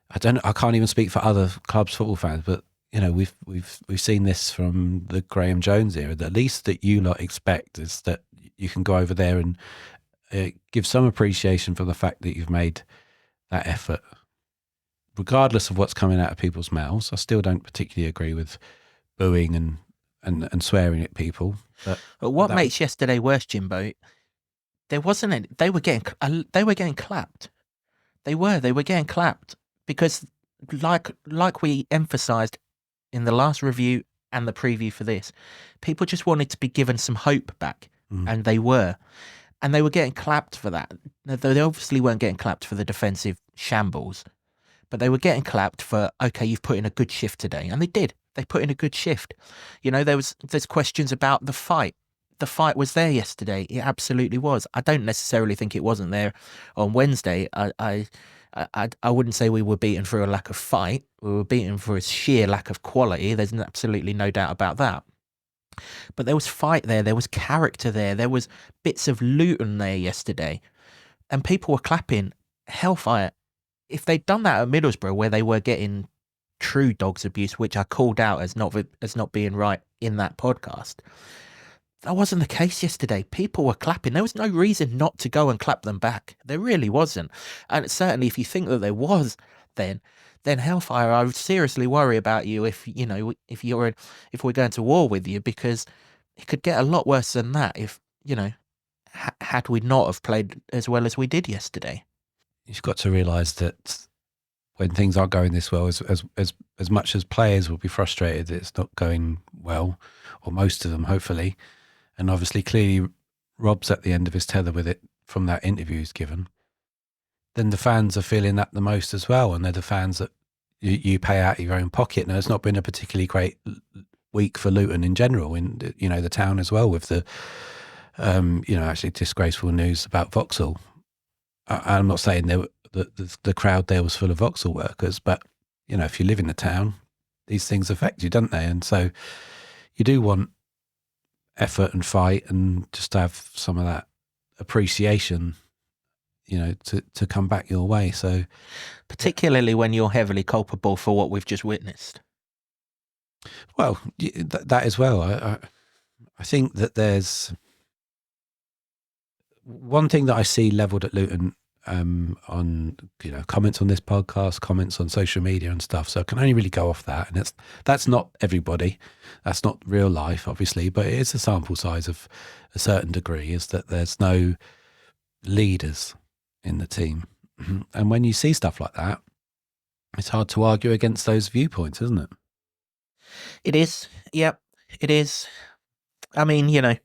I can't even speak for other clubs' football fans, but we've seen this from the Graham Jones era. The least that you lot expect is that you can go over there and give some appreciation for the fact that you've made that effort, regardless of what's coming out of people's mouths. I still don't particularly agree with booing and swearing at people. But what makes yesterday worse, Jimbo? There wasn't any. They were getting clapped. They were getting clapped because, like we emphasised in the last review and the preview for this, people just wanted to be given some hope back, and they were getting clapped for that. They obviously weren't getting clapped for the defensive shambles, but they were getting clapped for, okay, you've put in a good shift today, and they did. They put in a good shift. There's questions about the fight. The fight was there yesterday. It absolutely was. I don't necessarily think it wasn't there on Wednesday. I wouldn't say we were beaten for a lack of fight. We were beaten for a sheer lack of quality. There's absolutely no doubt about that. But there was fight there. There was character there. There was bits of Luton there yesterday. And people were clapping hellfire. If they'd done that at Middlesbrough, where they were getting true dogs abuse, which I called out as not being right in that podcast, that wasn't the case yesterday. People were clapping. There was no reason not to go and clap them back. There really wasn't. And certainly, if you think that there was, then hellfire, I would seriously worry about you if we're going to war with you, because it could get a lot worse than that if had we not have played as well as we did yesterday. You've got to realise that when things are going this well, as much as players will be frustrated that it's not going well, or most of them, hopefully, and obviously clearly Rob's at the end of his tether with it from that interview he's given, then the fans are feeling that the most as well, and they're the fans that you pay out of your own pocket. Now, it's not been a particularly great week for Luton in general, in the town as well, with the actually disgraceful news about Vauxhall. I'm not saying the crowd there was full of Vauxhall workers, but if you live in the town, these things affect you, don't they? And so you do want effort and fight, and just to have some of that appreciation, to come back your way. So, particularly when you're heavily culpable for what we've just witnessed. Well, that as well. I think that there's one thing that I see levelled at Luton on comments on this podcast, comments on social media and stuff. So I can only really go off that, and that's not everybody, that's not real life, obviously, but it is a sample size of a certain degree. Is that there's no leaders in the team, and when you see stuff like that, it's hard to argue against those viewpoints, isn't it? It is. Yep, it is. I mean,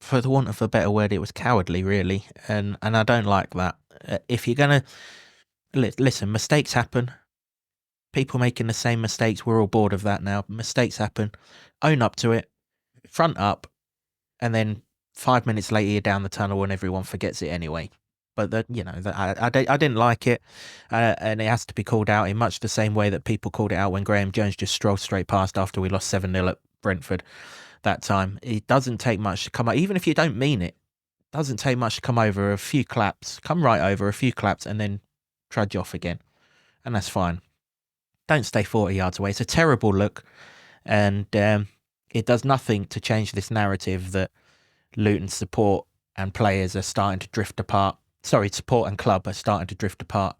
for the want of a better word, it was cowardly, really, and I don't like that. If you're gonna listen, mistakes happen. People making the same mistakes, we're all bored of that now. Mistakes happen. Own up to it. Front up, and then 5 minutes later you're down the tunnel and everyone forgets it anyway. But I didn't like it, and it has to be called out in much the same way that people called it out when Graham Jones just strolled straight past after we lost 7-0 at Brentford that time. It doesn't take much to come out, even if you don't mean it. Doesn't take much to come over a few claps, come right over a few claps, and then trudge off again, and that's fine. Don't stay 40 yards away. It's a terrible look, and it does nothing to change this narrative that Luton support and players are starting to drift apart. Sorry, support and club are starting to drift apart.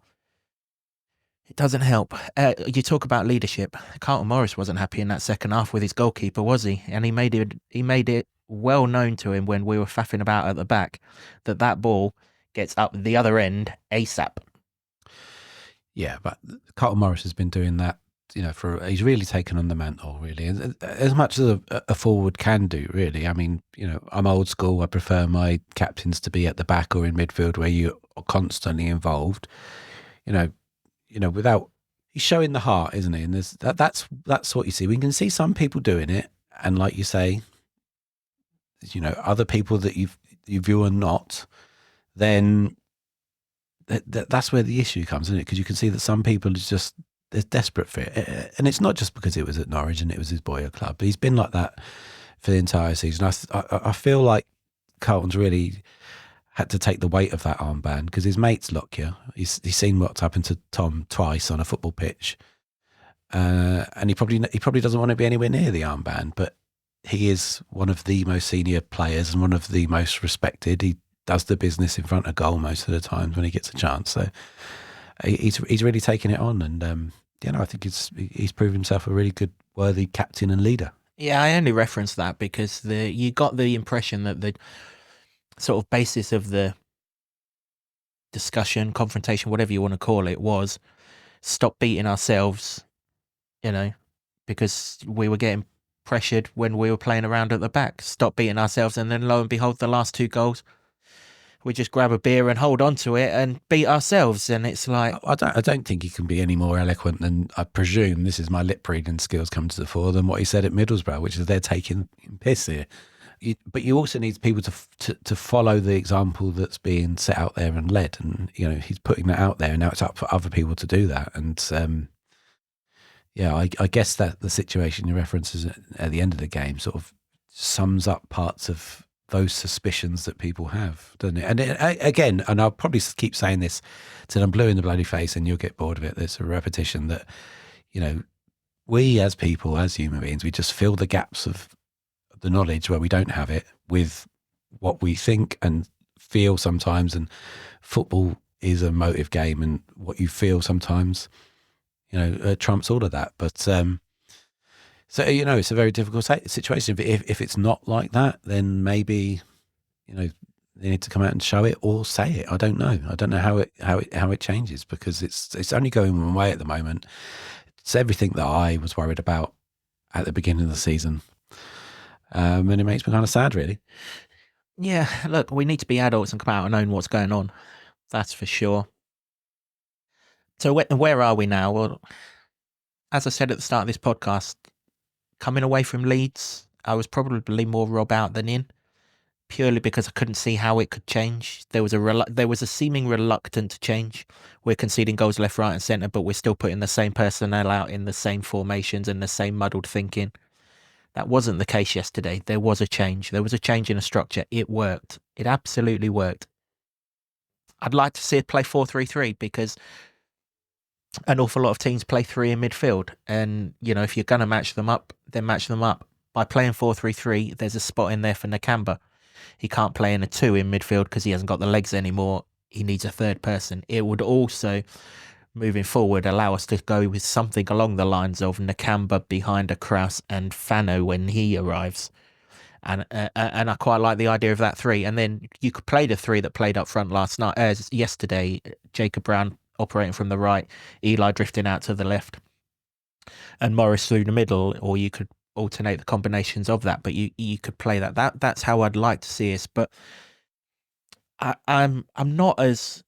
It doesn't help. You talk about leadership. Carlton Morris wasn't happy in that second half with his goalkeeper, was he? And he made it well known to him when we were faffing about at the back that ball gets up the other end ASAP. Yeah, but Carlton Morris has been doing that, he's really taken on the mantle, really, as much as a forward can do, really. I mean, I'm old school. I prefer my captains to be at the back or in midfield where you are constantly involved. Without, he's showing the heart, isn't he? And that's what you see. We can see some people doing it, and like you say, other people that you view are not. Then that's where the issue comes, isn't it? Because you can see that some people are they're desperate for it, and it's not just because it was at Norwich and it was his boyhood club. He's been like that for the entire season. I feel like Carlton's really had to take the weight of that armband because his mates lock you. He's seen what's happened to Tom twice on a football pitch, and he probably doesn't want to be anywhere near the armband. But he is one of the most senior players and one of the most respected. He does the business in front of goal most of the times when he gets a chance. So he's really taken it on, and I think he's proved himself a really good, worthy captain and leader. Yeah, I only reference that because you got the impression that the sort of basis of the discussion, confrontation, whatever you want to call it, was stop beating ourselves, because we were getting pressured when we were playing around at the back. Stop beating ourselves, and then lo and behold, the last 2 goals, we just grab a beer and hold on to it and beat ourselves. And it's like, I don't think he can be any more eloquent than, I presume, this is my lip reading skills come to the fore, than what he said at Middlesbrough, which is they're taking piss here. But you also need people to follow the example that's being set out there and led, and he's putting that out there, and now it's up for other people to do that. And I guess that the situation you references at the end of the game sort of sums up parts of those suspicions that people have, doesn't it? And again, and I'll probably keep saying this till I'm blue in the bloody face, and you'll get bored of it. There's a repetition that we as people, as human beings, we just fill the gaps of the knowledge where we don't have it with what we think and feel sometimes. And football is a motive game, and what you feel sometimes, trumps all of that. But so it's a very difficult situation. If it's not like that, then maybe they need to come out and show it or say it. I don't know. I don't know how it changes, because it's only going one way at the moment. It's everything that I was worried about at the beginning of the season. And it makes me kind of sad, really. Yeah, look, we need to be adults and come out and own what's going on. That's for sure. So where are we now? Well, as I said at the start of this podcast, coming away from Leeds, I was probably more Rob out than in, purely because I couldn't see how it could change. There was a seeming reluctant to change. We're conceding goals left, right and centre, but we're still putting the same personnel out in the same formations and the same muddled thinking. That wasn't the case yesterday. There was a change. There was a change in a structure. It worked. It absolutely worked. I'd like to see it play 4-3-3, because an awful lot of teams play 3 in midfield. And, if you're going to match them up, then match them up. By playing 4-3-3, there's a spot in there for Nakamba. He can't play in a 2 in midfield because he hasn't got the legs anymore. He needs a third person. It would also, moving forward, allow us to go with something along the lines of Nakamba behind a Kraus and Fano when he arrives. And I quite like the idea of that 3. And then you could play the 3 that played up front yesterday, Jacob Brown operating from the right, Eli drifting out to the left, and Morris through the middle, or you could alternate the combinations of that, but you could play that. That's how I'd like to see us. But I'm not as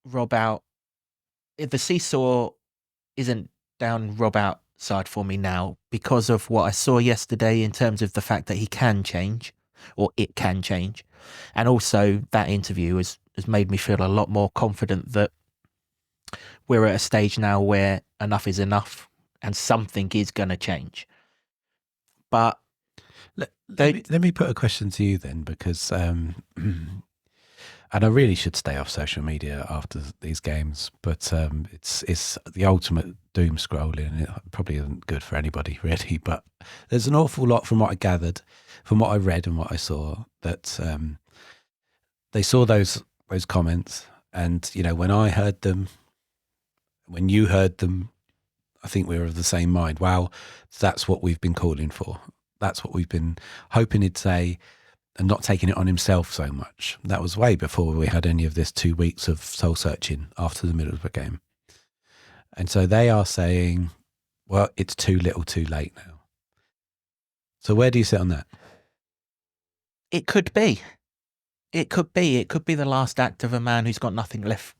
Rob out. The seesaw isn't down Rob out side for me now because of what I saw yesterday in terms of the fact that he can change, or it can change, and also that interview has made me feel a lot more confident that we're at a stage now where enough is enough and something is going to change. But let me put a question to you then, because and I really should stay off social media after these games, but it's the ultimate doom scrolling, and it probably isn't good for anybody really. But there's an awful lot from what I gathered, from what I read and what I saw, that they saw those comments, and when I heard them, when you heard them, I think we were of the same mind. Wow, that's what we've been calling for. That's what we've been hoping he'd say, and not taking it on himself so much. That was way before we had any of this 2 weeks of soul searching after the middle of the game. And so they are saying, well, it's too little too late now. So where do you sit on that? it could be. It could be the last act of a man who's got nothing left,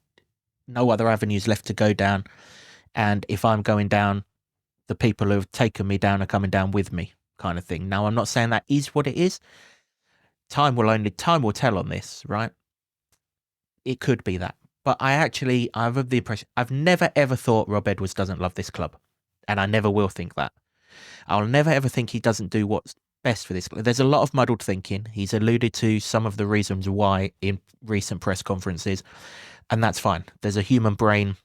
no other avenues left to go down. And if I'm going down, the people who have taken me down are coming down with me, kind of thing. Now, I'm not saying that is what it is. Time will tell on this, right? It could be that. But I've of the impression, I've never ever thought Rob Edwards doesn't love this club. And I never will think that. I'll never ever think he doesn't do what's best for this club. There's a lot of muddled thinking. He's alluded to some of the reasons why in recent press conferences, and that's fine. There's a human brain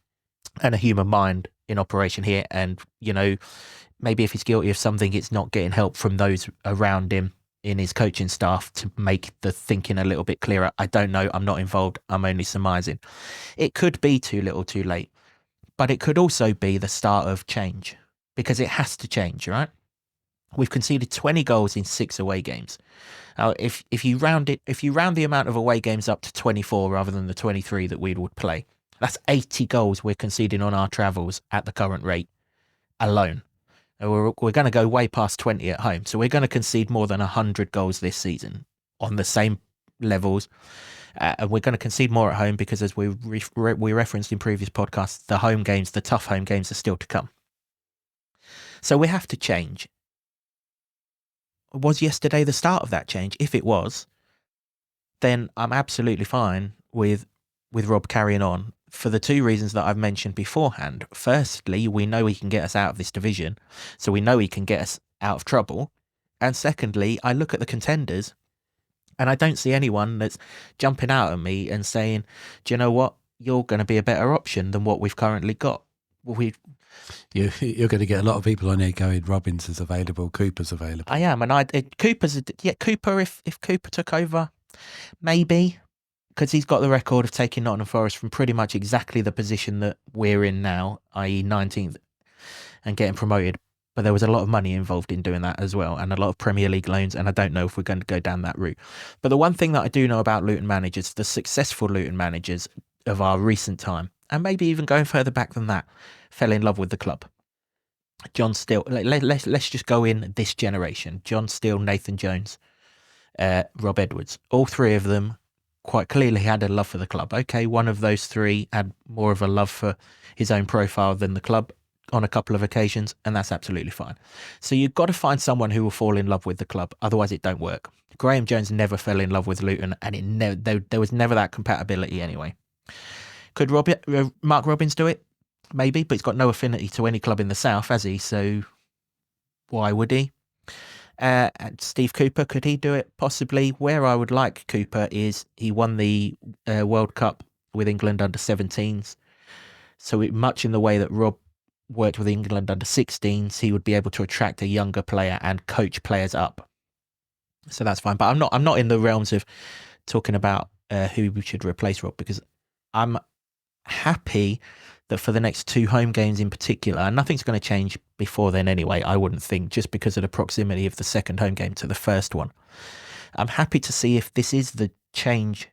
and a human mind in operation here. And, maybe if he's guilty of something, it's not getting help from those around him in his coaching staff to make the thinking a little bit clearer. I don't know. I'm not involved. I'm only surmising. It could be too little too late, but it could also be the start of change, because it has to change, right? We've conceded 20 goals in 6 away games. Now, if you round the amount of away games up to 24 rather than the 23 that we would play, that's 80 goals we're conceding on our travels at the current rate alone. We're going to go way past 20 at home. So we're going to concede more than 100 goals this season on the same levels. And we're going to concede more at home because, as we referenced in previous podcasts, the tough home games are still to come. So we have to change. Was yesterday the start of that change? If it was, then I'm absolutely fine with Rob carrying on, for the 2 reasons that I've mentioned beforehand. Firstly, we know he can get us out of this division, so we know he can get us out of trouble. And secondly, I look at the contenders and I don't see anyone that's jumping out at me and saying, do you know what? You're going to be a better option than what we've currently got. You're going to get a lot of people on here going, Robbins is available, Cooper's available. I am, and Cooper, if Cooper took over, maybe, because he's got the record of taking Nottingham Forest from pretty much exactly the position that we're in now, i.e. 19th, and getting promoted. But there was a lot of money involved in doing that as well, and a lot of Premier League loans, and I don't know if we're going to go down that route. But the one thing that I do know about Luton managers, the successful Luton managers of our recent time, and maybe even going further back than that, fell in love with the club. John Steele, let's just go in this generation. John Steele, Nathan Jones, Rob Edwards. All 3 of them quite clearly had a love for the club. Okay, one of those 3 had more of a love for his own profile than the club on a couple of occasions, and that's absolutely fine. So you've got to find someone who will fall in love with the club, otherwise it don't work. Graham Jones never fell in love with Luton, and there was never that compatibility anyway. Could Mark Robins do it? Maybe, but he's got no affinity to any club in the south, has he? So why would he? Steve Cooper, could he do it? Possibly. Where I would like Cooper is he won the World Cup with England under 17s. So much in the way that Rob worked with England under 16s, he would be able to attract a younger player and coach players up. So that's fine. But I'm not in the realms of talking about who we should replace Rob, because I'm happy that for the next 2 home games in particular, and nothing's going to change before then anyway, I wouldn't think, just because of the proximity of the second home game to the first one. I'm happy to see if this is the change,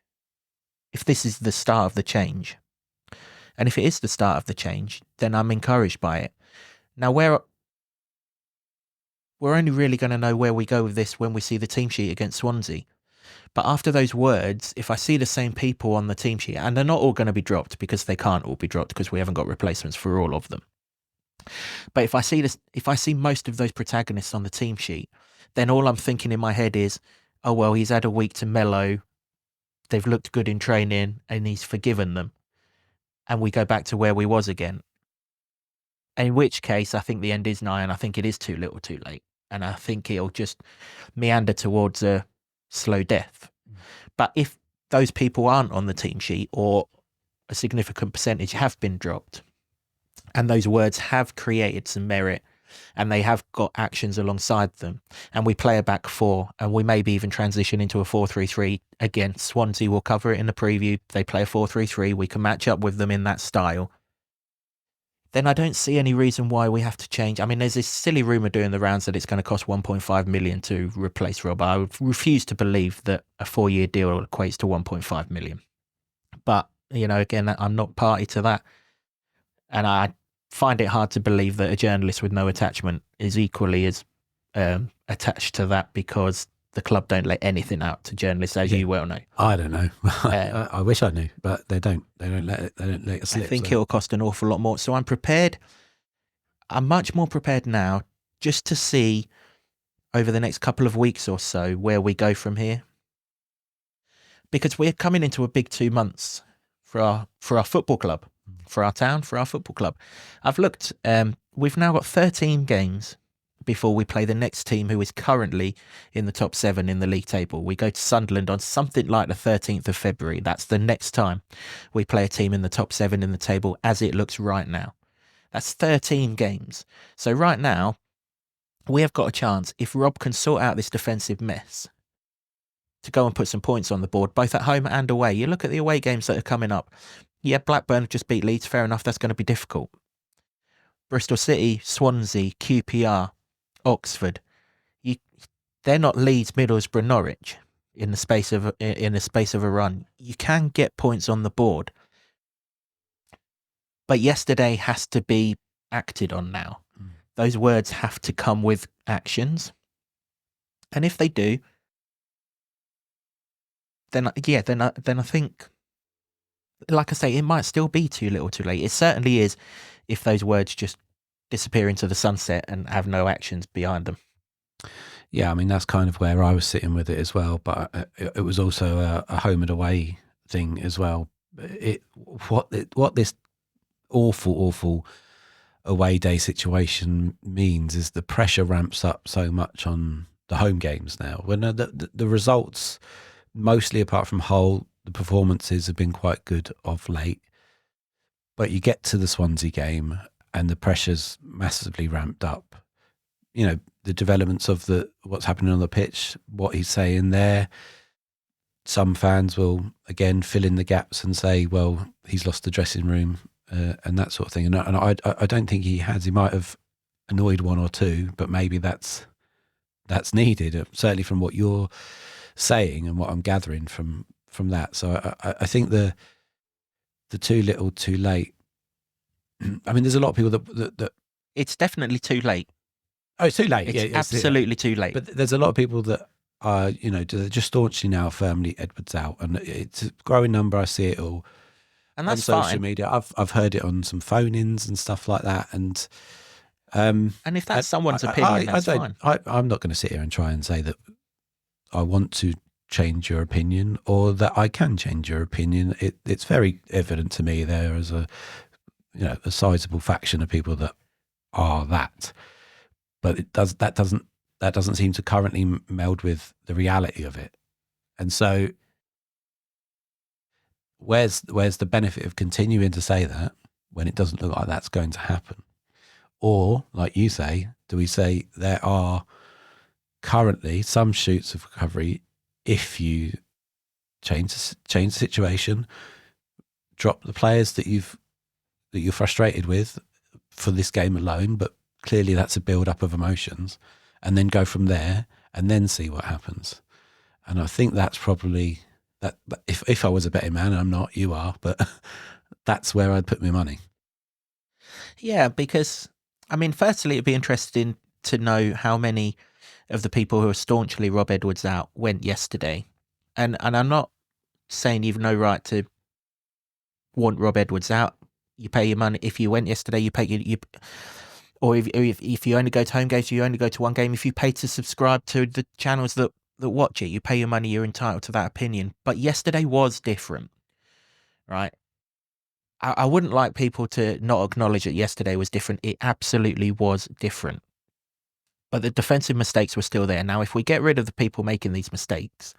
if this is the start of the change. And if it is the start of the change, then I'm encouraged by it. Now, we're only really going to know where we go with this when we see the team sheet against Swansea. But after those words, if I see the same people on the team sheet, and they're not all going to be dropped because they can't all be dropped because we haven't got replacements for all of them. But if I see most of those protagonists on the team sheet, then all I'm thinking in my head is, oh, well, he's had a week to mellow. They've looked good in training and he's forgiven them. And we go back to where we was again. In which case, I think the end is nigh, and I think it is too little too late. And I think it'll just meander towards a slow death. But if those people aren't on the team sheet, or a significant percentage have been dropped, and those words have created some merit, and they have got actions alongside them, and we play a back 4, and we maybe even transition into a 4-3-3 again. Swansea will cover it in the preview. They play a 4-3-3. We can match up with them in that style. Then I don't see any reason why we have to change. I mean, there's this silly rumour doing the rounds that it's going to cost 1.5 million to replace Rob. I would refuse to believe that a 4-year deal equates to 1.5 million. But, you know, again, I'm not party to that. And I find it hard to believe that a journalist with no attachment is equally as attached to that, because the club don't let anything out to journalists, as you well know. I don't know. I wish I knew, but they don't. They don't let it slip. I think it'll cost an awful lot more. So I'm prepared. I'm much more prepared now, just to see over the next couple of weeks or so where we go from here, because we're coming into a big 2 months for our football club, for our town, for our football club. I've looked. We've now got 13 games before we play the next team, who is currently in the top 7 in the league table. We go to Sunderland on something like the 13th of February. That's the next time we play a team in the top 7 in the table as it looks right now. That's 13 games. So right now, we have got a chance, if Rob can sort out this defensive mess, to go and put some points on the board, both at home and away. You look at the away games that are coming up. Yeah, Blackburn just beat Leeds. Fair enough. That's going to be difficult. Bristol City, Swansea, QPR, Oxford. They're not Leeds, Middlesbrough, Norwich in the space of a run. You can get points on the board, but yesterday has to be acted on now. Those words have to come with actions, and if they do, then I think, like I say, it might still be too little, too late. It certainly is, if those words just disappear into the sunset and have no actions behind them. Yeah, I mean, that's kind of where I was sitting with it as well. But it was also a home and away thing as well. What this awful away day situation means is the pressure ramps up so much on the home games now. When the results, mostly apart from Hull, the performances have been quite good of late. But you get to the Swansea game, and the pressure's massively ramped up. You know, the developments of what's happening on the pitch, what he's saying there. Some fans will, again, fill in the gaps and say, well, he's lost the dressing room and that sort of thing. And I don't think he has. He might have annoyed one or two, but maybe that's needed, certainly from what you're saying and what I'm gathering from that. So I think the too little, too late. I mean, there's a lot of people that it's definitely too late. Oh, it's too late. It's absolutely too late. But there's a lot of people that are, you know, they're just staunchly now firmly Edwards out, and it's a growing number. I see it all, and that's on social fine. media. I've heard it on some phone-ins and stuff like that, and if that's someone's opinion, that's fine. I'm not going to sit here and try and say that I want to change your opinion or that I can change your opinion. It's very evident to me there is a sizable faction of people that are that, but that doesn't seem to currently meld with the reality of it. And so where's the benefit of continuing to say that when it doesn't look like that's going to happen? Or, like you say, do we say there are currently some shoots of recovery, if you change the situation, drop the players that you're frustrated with for this game alone, but clearly that's a build up of emotions, and then go from there and then see what happens. And I think that's probably that. If I was a betting man, and I'm not, you are, but that's where I'd put my money. Yeah, because I mean, firstly, it'd be interesting to know how many of the people who are staunchly Rob Edwards out went yesterday, and I'm not saying you've no right to want Rob Edwards out. You pay your money. If you went yesterday, you pay you or if you only go to home games, you only go to one game. If you pay to subscribe to the channels that watch it, you pay your money, you're entitled to that opinion. But yesterday was different, right? I wouldn't like people to not acknowledge that yesterday was different. It absolutely was different. But the defensive mistakes were still there. Now, if we get rid of the people making these mistakes,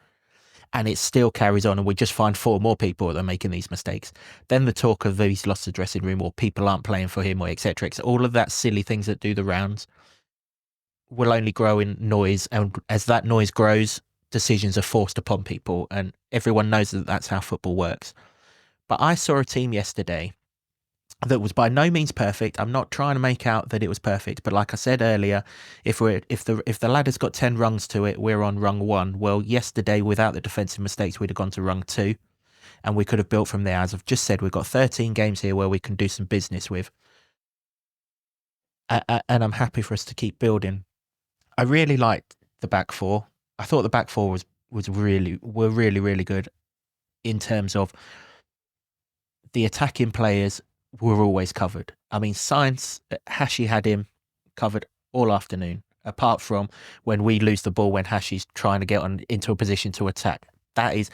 and it still carries on, and we just find 4 more people that are making these mistakes, then the talk of he's lost the dressing room, or people aren't playing for him, or etc. All of that silly things that do the rounds will only grow in noise, and as that noise grows, decisions are forced upon people, and everyone knows that that's how football works. But I saw a team yesterday that was by no means perfect. I'm not trying to make out that it was perfect, but like I said earlier, if the ladder's got 10 rungs to it, we're on rung 1. Well, yesterday, without the defensive mistakes, we'd have gone to rung 2, and we could have built from there. As I've just said, we've got 13 games here where we can do some business with, and I'm happy for us to keep building. I really liked the back 4. I thought the back 4 were really good in terms of the attacking players were always covered. I mean, Sainz, Hashi had him covered all afternoon, apart from when we lose the ball when Hashi's trying to get into a position to attack. That's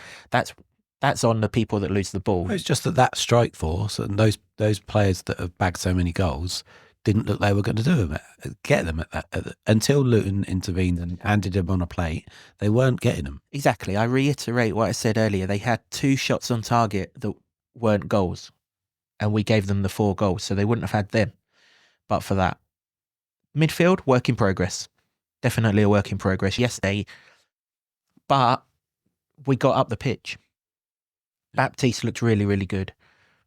on the people that lose the ball. It's just that strike force and those players that have bagged so many goals didn't look they were going to get them at that. Until Luton intervened and handed them on a plate, they weren't getting them. Exactly. I reiterate what I said earlier. They had 2 shots on target that weren't goals, and we gave them the 4 goals, so they wouldn't have had them but for that. Midfield, work in progress. Definitely a work in progress yesterday, but we got up the pitch. Baptiste looked really, really good.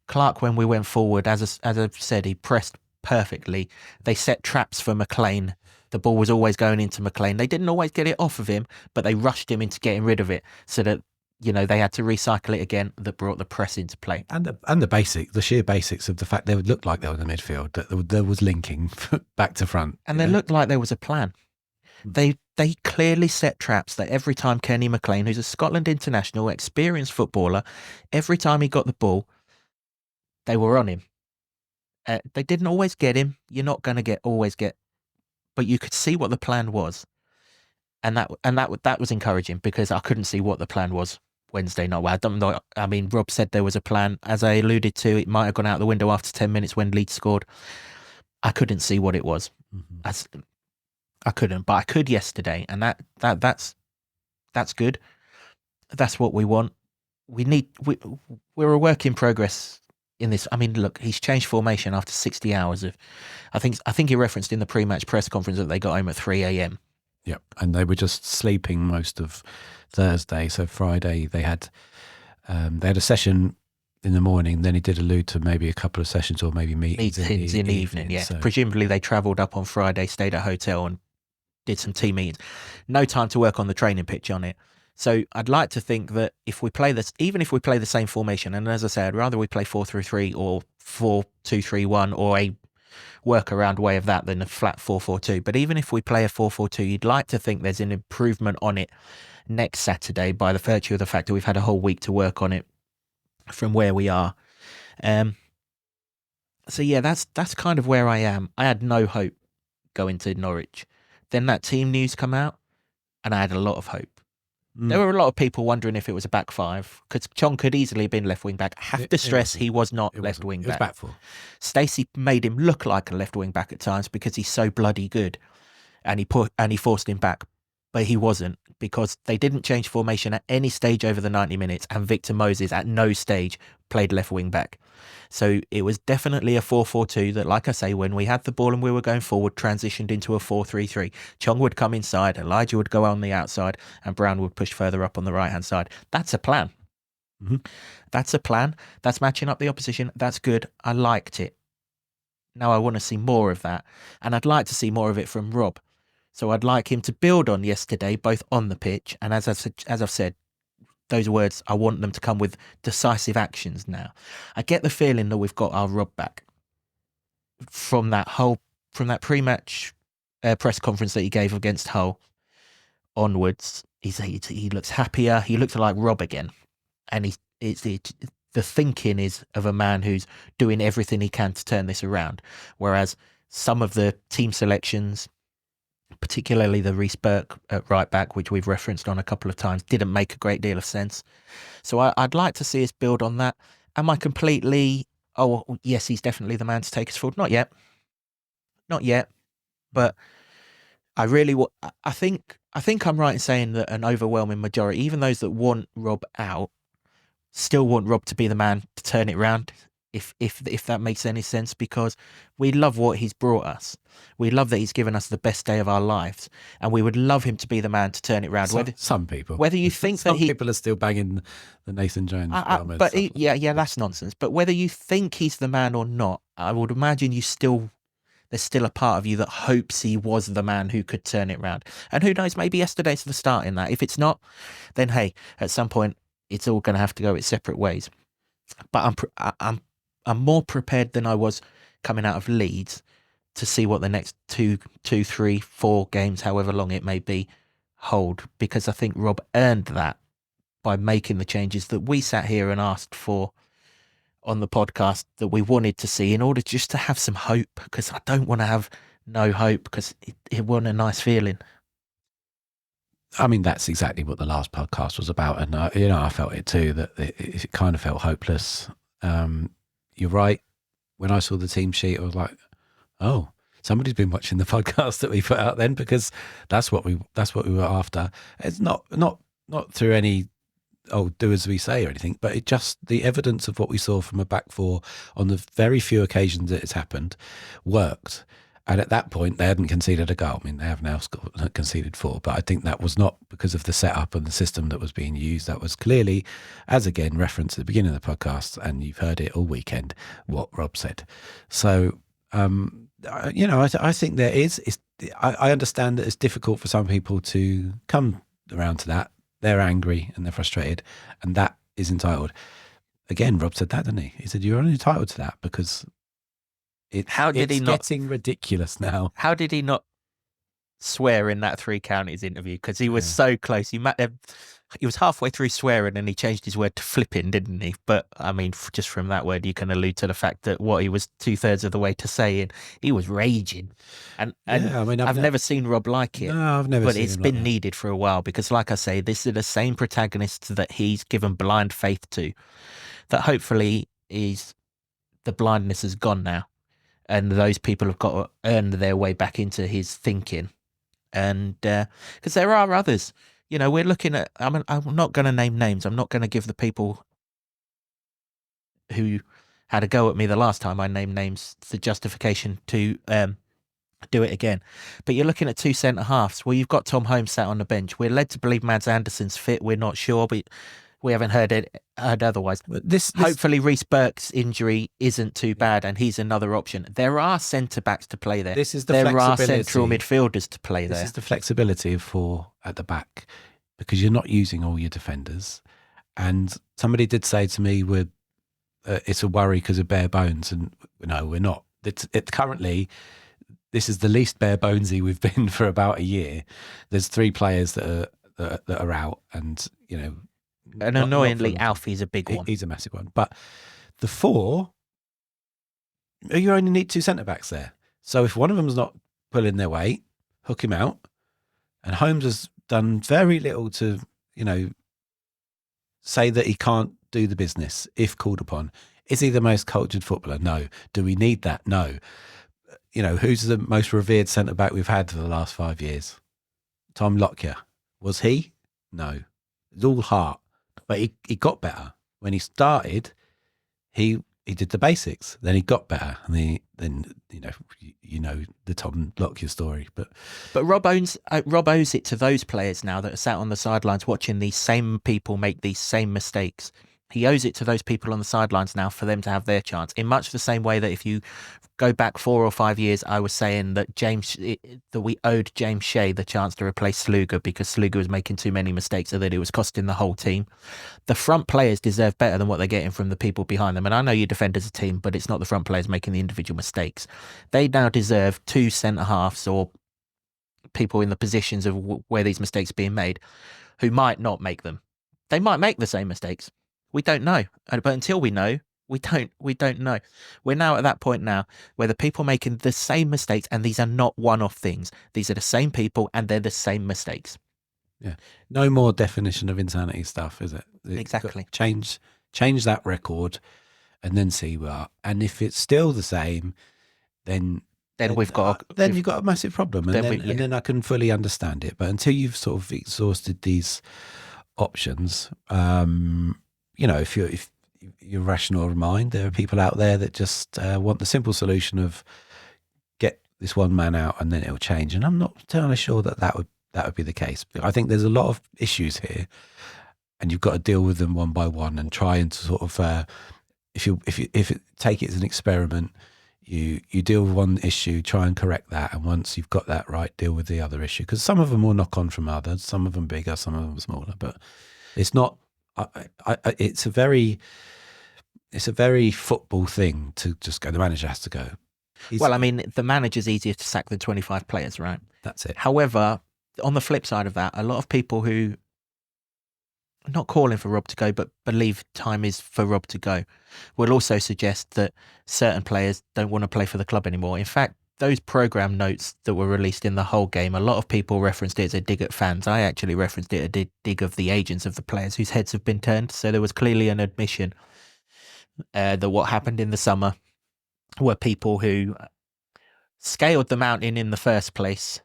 Clark, when we went forward, as I said, he pressed perfectly. They set traps for McLean. The ball was always going into McLean. They didn't always get it off of him, but they rushed him into getting rid of it, so that they had to recycle it again. That brought the press into play. And the sheer basics of the fact they would look like they were in the midfield, that there was linking back to front. And they looked like there was a plan. They clearly set traps that every time Kenny McLean, who's a Scotland international, experienced footballer, every time he got the ball, they were on him. They didn't always get him. You're not going to always get, but you could see what the plan was. And that was encouraging, because I couldn't see what the plan was Wednesday night. Well, I don't know. I mean, Rob said there was a plan. As I alluded to, it might have gone out the window after 10 minutes when Leeds scored. I couldn't see what it was. Mm-hmm. I couldn't, but I could yesterday, and that's good. That's what we want. We're a work in progress in this. I mean, look, he's changed formation after 60 hours of. I think he referenced in the pre-match press conference that they got home at 3 a.m. Yep, and they were just sleeping most of Thursday. So Friday they had a session in the morning. Then he did allude to maybe a couple of sessions or maybe meetings in the evening. Yeah, so presumably they travelled up on Friday, stayed at a hotel, and did some team meetings. No time to work on the training pitch on it. So I'd like to think that if we play this, even if we play the same formation, and as I say, I'd rather we play 4-3-3 or 4-2-3-1 or a workaround way of that than a flat 4-4-2. But even if we play a 4-4-2, you'd like to think there's an improvement on it next Saturday by the virtue of the fact that we've had a whole week to work on it from where we are. So yeah, that's kind of where I am. I had no hope going to Norwich. Then that team news come out, and I had a lot of hope. There were a lot of people wondering if it was a back 5, because Chong could easily have been left wing back. I have to stress he was not left wing back. It was back 4. Stacey made him look like a left wing back at times because he's so bloody good, and he forced him back. but he wasn't, because they didn't change formation at any stage over the 90 minutes, and Victor Moses at no stage played left wing back. So it was definitely a 4-4-2 that, like I say, when we had the ball and we were going forward, transitioned into a 4-3-3. Chong would come inside, Elijah would go on the outside, and Brown would push further up on the right-hand side. That's a plan. Mm-hmm. That's a plan. That's matching up the opposition. That's good. I liked it. Now I want to see more of that, and I'd like to see more of it from Rob. So I'd like him to build on yesterday, both on the pitch, and as I've said, those words, I want them to come with decisive actions now. I get the feeling that we've got our Rob back from that pre-match press conference that he gave against Hull onwards. He looks happier. He looks like Rob again, and the thinking is of a man who's doing everything he can to turn this around. Whereas some of the team selections, particularly the Reece Burke at right back, which we've referenced on a couple of times, didn't make a great deal of sense. So I'd like to see us build on that. Am I completely, yes, he's definitely the man to take us forward? Not yet. But I think I'm right in saying that an overwhelming majority, even those that want Rob out, still want Rob to be the man to turn it around, if that makes any sense, because we love what he's brought us. We love that he's given us the best day of our lives, and we would love him to be the man to turn it around. Some people, whether you think some people are still banging the Nathan Jones, but that's nonsense. But whether you think he's the man or not, I would imagine there's still a part of you that hopes he was the man who could turn it around. And who knows, maybe yesterday's the start in that. If it's not, then hey, at some point it's all going to have to go its separate ways. But I'm more prepared than I was coming out of Leeds to see what the next 2, 3, 4 games, however long it may be, hold, because I think Rob earned that by making the changes that we sat here and asked for on the podcast, that we wanted to see, in order just to have some hope, because I don't want to have no hope, because it wasn't a nice feeling. I mean, that's exactly what the last podcast was about, and I felt it too, that it kind of felt hopeless. You're right. When I saw the team sheet, I was like, "Oh, somebody's been watching the podcast that we put out then," because that's what we were after. It's not through any do as we say or anything, but it just, the evidence of what we saw from a back four on the very few occasions that it's happened worked. And at that point, they hadn't conceded a goal. I mean, they have now conceded 4, but I think that was not because of the setup and the system that was being used. That was clearly, as again referenced at the beginning of the podcast, and you've heard it all weekend, what Rob said. So, I think there is. I understand that it's difficult for some people to come around to that. They're angry and they're frustrated, and that is entitled. Again, Rob said that, didn't he? He said, you're only entitled to that because it's getting ridiculous now. How did he not swear in that 3 Counties interview? Because he was so close. He was halfway through swearing and he changed his word to flipping, didn't he? But I mean, just from that word, you can allude to the fact that what he was 2/3 of the way to saying, he was raging. And I've never seen Rob like it. No, I've never but seen it's him been like needed for a while, because like I say, this is the same protagonist that he's given blind faith to, that hopefully the blindness has gone now. And those people have got to earn their way back into his thinking. And because there are others, we're looking at, I'm not going to name names. I'm not going to give the people who had a go at me the last time I named names the justification to do it again. But you're looking at 2 centre-halves. Well, you've got Tom Holmes sat on the bench. We're led to believe Mads Anderson's fit. We're not sure, but we haven't heard otherwise. Hopefully Reece Burke's injury isn't too bad and he's another option. There are centre-backs to play there. There are central midfielders to play there. This is the flexibility of 4 at the back, because you're not using all your defenders. And somebody did say to me, it's a worry because of bare bones. And no, we're not. Currently, this is the least bare bonesy we've been for about a year. There's 3 players that are out, and and annoyingly, Alfie's a big one. He's a massive one. But the 4, you only need 2 centre-backs there. So if one of them's not pulling their weight, hook him out. And Holmes has done very little to, say that he can't do the business if called upon. Is he the most cultured footballer? No. Do we need that? No. Who's the most revered centre-back we've had for the last 5 years? Tom Lockyer. Was he? No. It was all heart. But he got better. When he started, he did the basics. Then he got better. And then you know the Tom Lockyer story. But Rob owes it to those players now that are sat on the sidelines watching these same people make these same mistakes. He owes it to those people on the sidelines now for them to have their chance. In much the same way that if you go back 4 or 5 years, I was saying that we owed James Shea the chance to replace Sluga because Sluga was making too many mistakes so that it was costing the whole team. The front players deserve better than what they're getting from the people behind them. And I know you defend as a team, but it's not the front players making the individual mistakes. They now deserve 2 centre-halves or people in the positions of where these mistakes are being made who might not make them. They might make the same mistakes. We don't know. But until we know, we don't know. We're now at that point now where the people making the same mistakes, and these are not one-off things. These are the same people and they're the same mistakes. Yeah. No more definition of insanity stuff, is it? Exactly. Change that record and then see where. And if it's still the same, then we've got you've got a massive problem. And then I can fully understand it. But until you've sort of exhausted these options, if you're rational of mind, there are people out there that just want the simple solution of get this one man out and then it'll change. And I'm not entirely sure that would be the case. I think there's a lot of issues here, and you've got to deal with them one by one and try and sort of if you take it as an experiment, you deal with one issue, try and correct that, and once you've got that right, deal with the other issue, because some of them will knock on from others, some of them bigger, some of them smaller, but it's not. It's a very football thing to just go. The manager has to go. The manager's easier to sack than 25 players, right? That's it. However, on the flip side of that, a lot of people who are not calling for Rob to go, but believe time is for Rob to go, will also suggest that certain players don't want to play for the club anymore. In fact, those programme notes that were released in the whole game, a lot of people referenced it as a dig at fans. I actually referenced it as a dig of the agents of the players whose heads have been turned. So there was clearly an admission that what happened in the summer were people who scaled the mountain in the first place,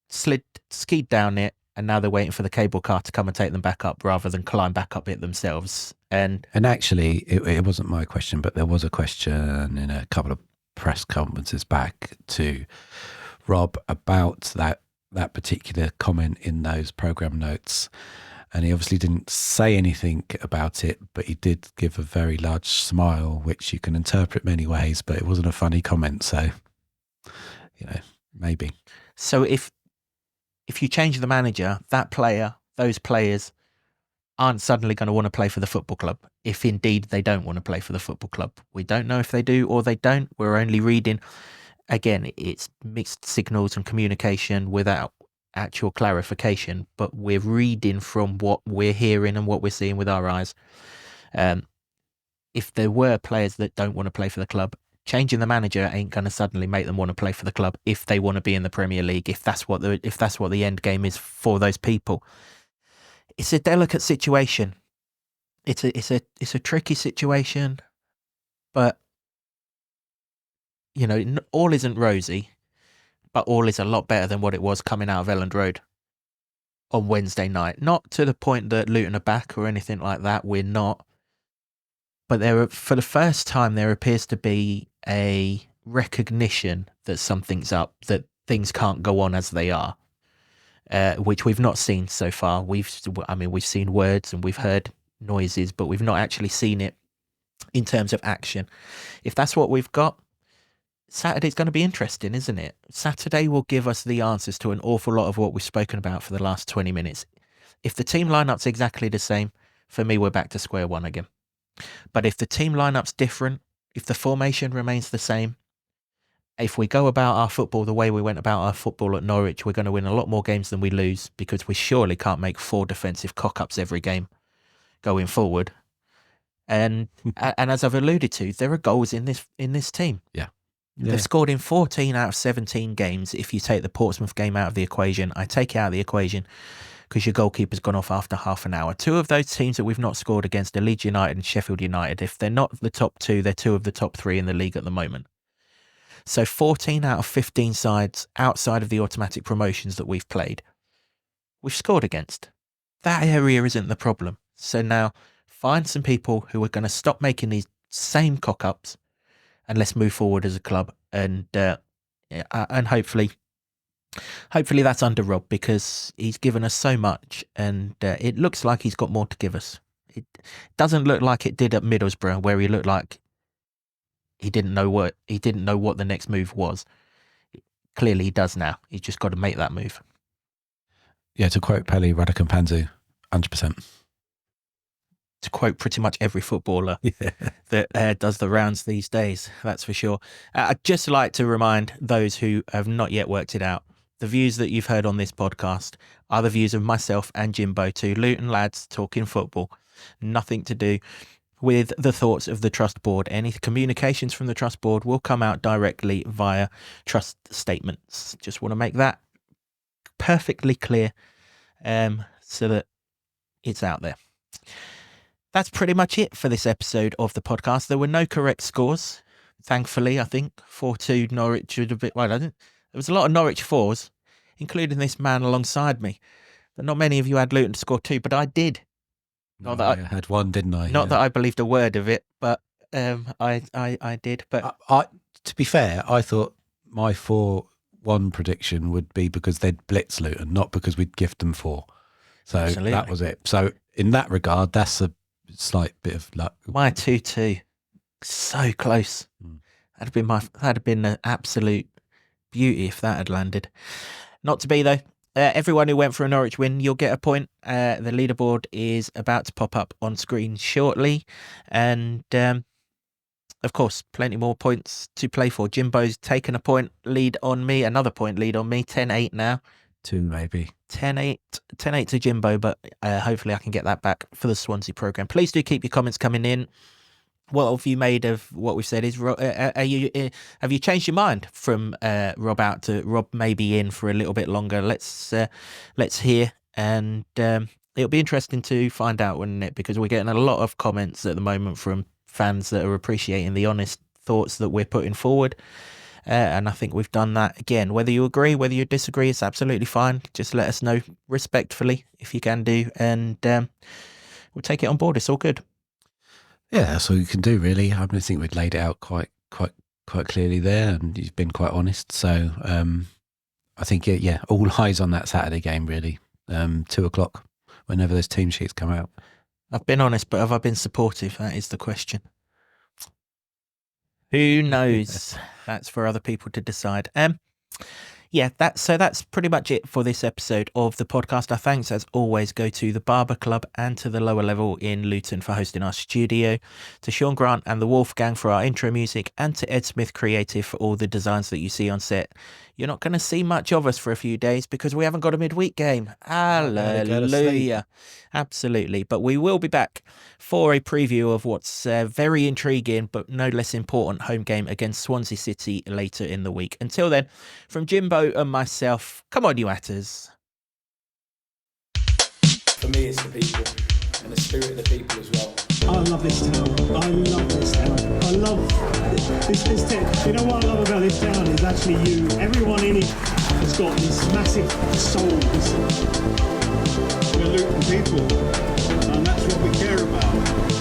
skied down it, and now they're waiting for the cable car to come and take them back up rather than climb back up it themselves. And actually, it wasn't my question, but there was a question in a couple of press conferences back to Rob about that particular comment in those programme notes, and he obviously didn't say anything about it, but he did give a very large smile, which you can interpret many ways, but it wasn't a funny comment, so maybe. So if you change the manager, those players aren't suddenly going to want to play for the football club, if indeed they don't want to play for the football club. We don't know if they do or they don't. We're only reading. Again, it's mixed signals and communication without actual clarification, but we're reading from what we're hearing and what we're seeing with our eyes. If there were players that don't want to play for the club, changing the manager ain't going to suddenly make them want to play for the club if they want to be in the Premier League, if that's what the end game is for those people. It's a delicate situation. It's a tricky situation, but all isn't rosy, but all is a lot better than what it was coming out of Elland Road on Wednesday night. Not to the point that Luton are back or anything like that. We're not. But for the first time, there appears to be a recognition that something's up, that things can't go on as they are. Which we've not seen so far. We've seen words and we've heard noises, but we've not actually seen it in terms of action. If that's what we've got, Saturday's going to be interesting, isn't it? Saturday will give us the answers to an awful lot of what we've spoken about for the last 20 minutes. If the team lineup's exactly the same, for me, we're back to square one again. But if the team lineup's different, if the formation remains the same, if we go about our football the way we went about our football at Norwich, we're going to win a lot more games than we lose, because we surely can't make 4 defensive cock-ups every game going forward. And as I've alluded to, there are goals in this team. Yeah. They've scored in 14 out of 17 games. If you take the Portsmouth game out of the equation, I take it out of the equation because your goalkeeper's gone off after half an hour. 2 of those teams that we've not scored against are Leeds United and Sheffield United. If they're not the top 2, they're 2 of the top 3 in the league at the moment. So 14 out of 15 sides outside of the automatic promotions that we've played we've scored against. That area isn't the problem. So now find some people who are going to stop making these same cock-ups, and let's move forward as a club. And hopefully that's under Rob, because he's given us so much, and it looks like he's got more to give us. It doesn't look like it did at Middlesbrough, where he looked like he didn't know what the next move was. Clearly he does now. He's just got to make that move. Yeah, to quote Pele Radicampanzu, 100%. To quote pretty much every footballer that does the rounds these days, that's for sure. I'd just like to remind those who have not yet worked it out, the views that you've heard on this podcast are the views of myself and Jimbo, two Luton lads talking football. Nothing to do with the thoughts of the Trust Board. Any communications from the Trust Board will come out directly via trust statements. Just want to make that perfectly clear, so that it's out there. That's pretty much it for this episode of the podcast. There were no correct scores, thankfully. I think 4-2 Norwich would have been, well, there was a lot of Norwich 4s, including this man alongside me. But not many of you had Luton to score 2, but I did. Not that I had one, didn't I? Not that I believed a word of it, but I did. But to be fair, I thought my 4-1 prediction would be because they'd blitz Luton, not because we'd gift them 4. So Absolutely. That was it. So in that regard, that's a slight bit of luck. My 2-2, so close. That'd have been an absolute beauty if that had landed. Not to be though. Everyone who went for a Norwich win, you'll get a point. The leaderboard is about to pop up on screen shortly, and of course, plenty more points to play for. Jimbo's taken a point lead on me, another point lead on me. 10-8 now. 2 maybe. 10-8 to Jimbo, but hopefully I can get that back for the Swansea programme. Please do keep your comments coming in. What have you made of what we've said? Have you changed your mind from Rob out to Rob maybe in for a little bit longer? Let's hear, and it'll be interesting to find out, wouldn't it? Because we're getting a lot of comments at the moment from fans that are appreciating the honest thoughts that we're putting forward. And I think we've done that again. Whether you agree, whether you disagree, it's absolutely fine. Just let us know respectfully if you can do, and we'll take it on board. It's all good. Yeah, that's all you can do, really. I think we'd laid it out quite clearly there, and you've been quite honest. So I think, yeah, all eyes on that Saturday game, really. 2:00, whenever those team sheets come out. I've been honest, but have I been supportive? That is the question. Who knows? That's for other people to decide. Yeah, that's pretty much it for this episode of the podcast. Our thanks, as always, go to the Barber Club and to the Lower Level in Luton for hosting our studio, to Sean Grant and the Wolfgang for our intro music, and to Ed Smith Creative for all the designs that you see on set. You're not going to see much of us for a few days because we haven't got a midweek game. Hallelujah. Absolutely. But we will be back for a preview of what's very intriguing but no less important home game against Swansea City later in the week. Until then, from Jimbo and myself, come on, you atters. For me, it's the people and the spirit of the people as well. I love this town. I love this town. I love this town. You know what I love about this town is actually you. Everyone in it has got this massive soul. We're Luton people, and that's what we care about.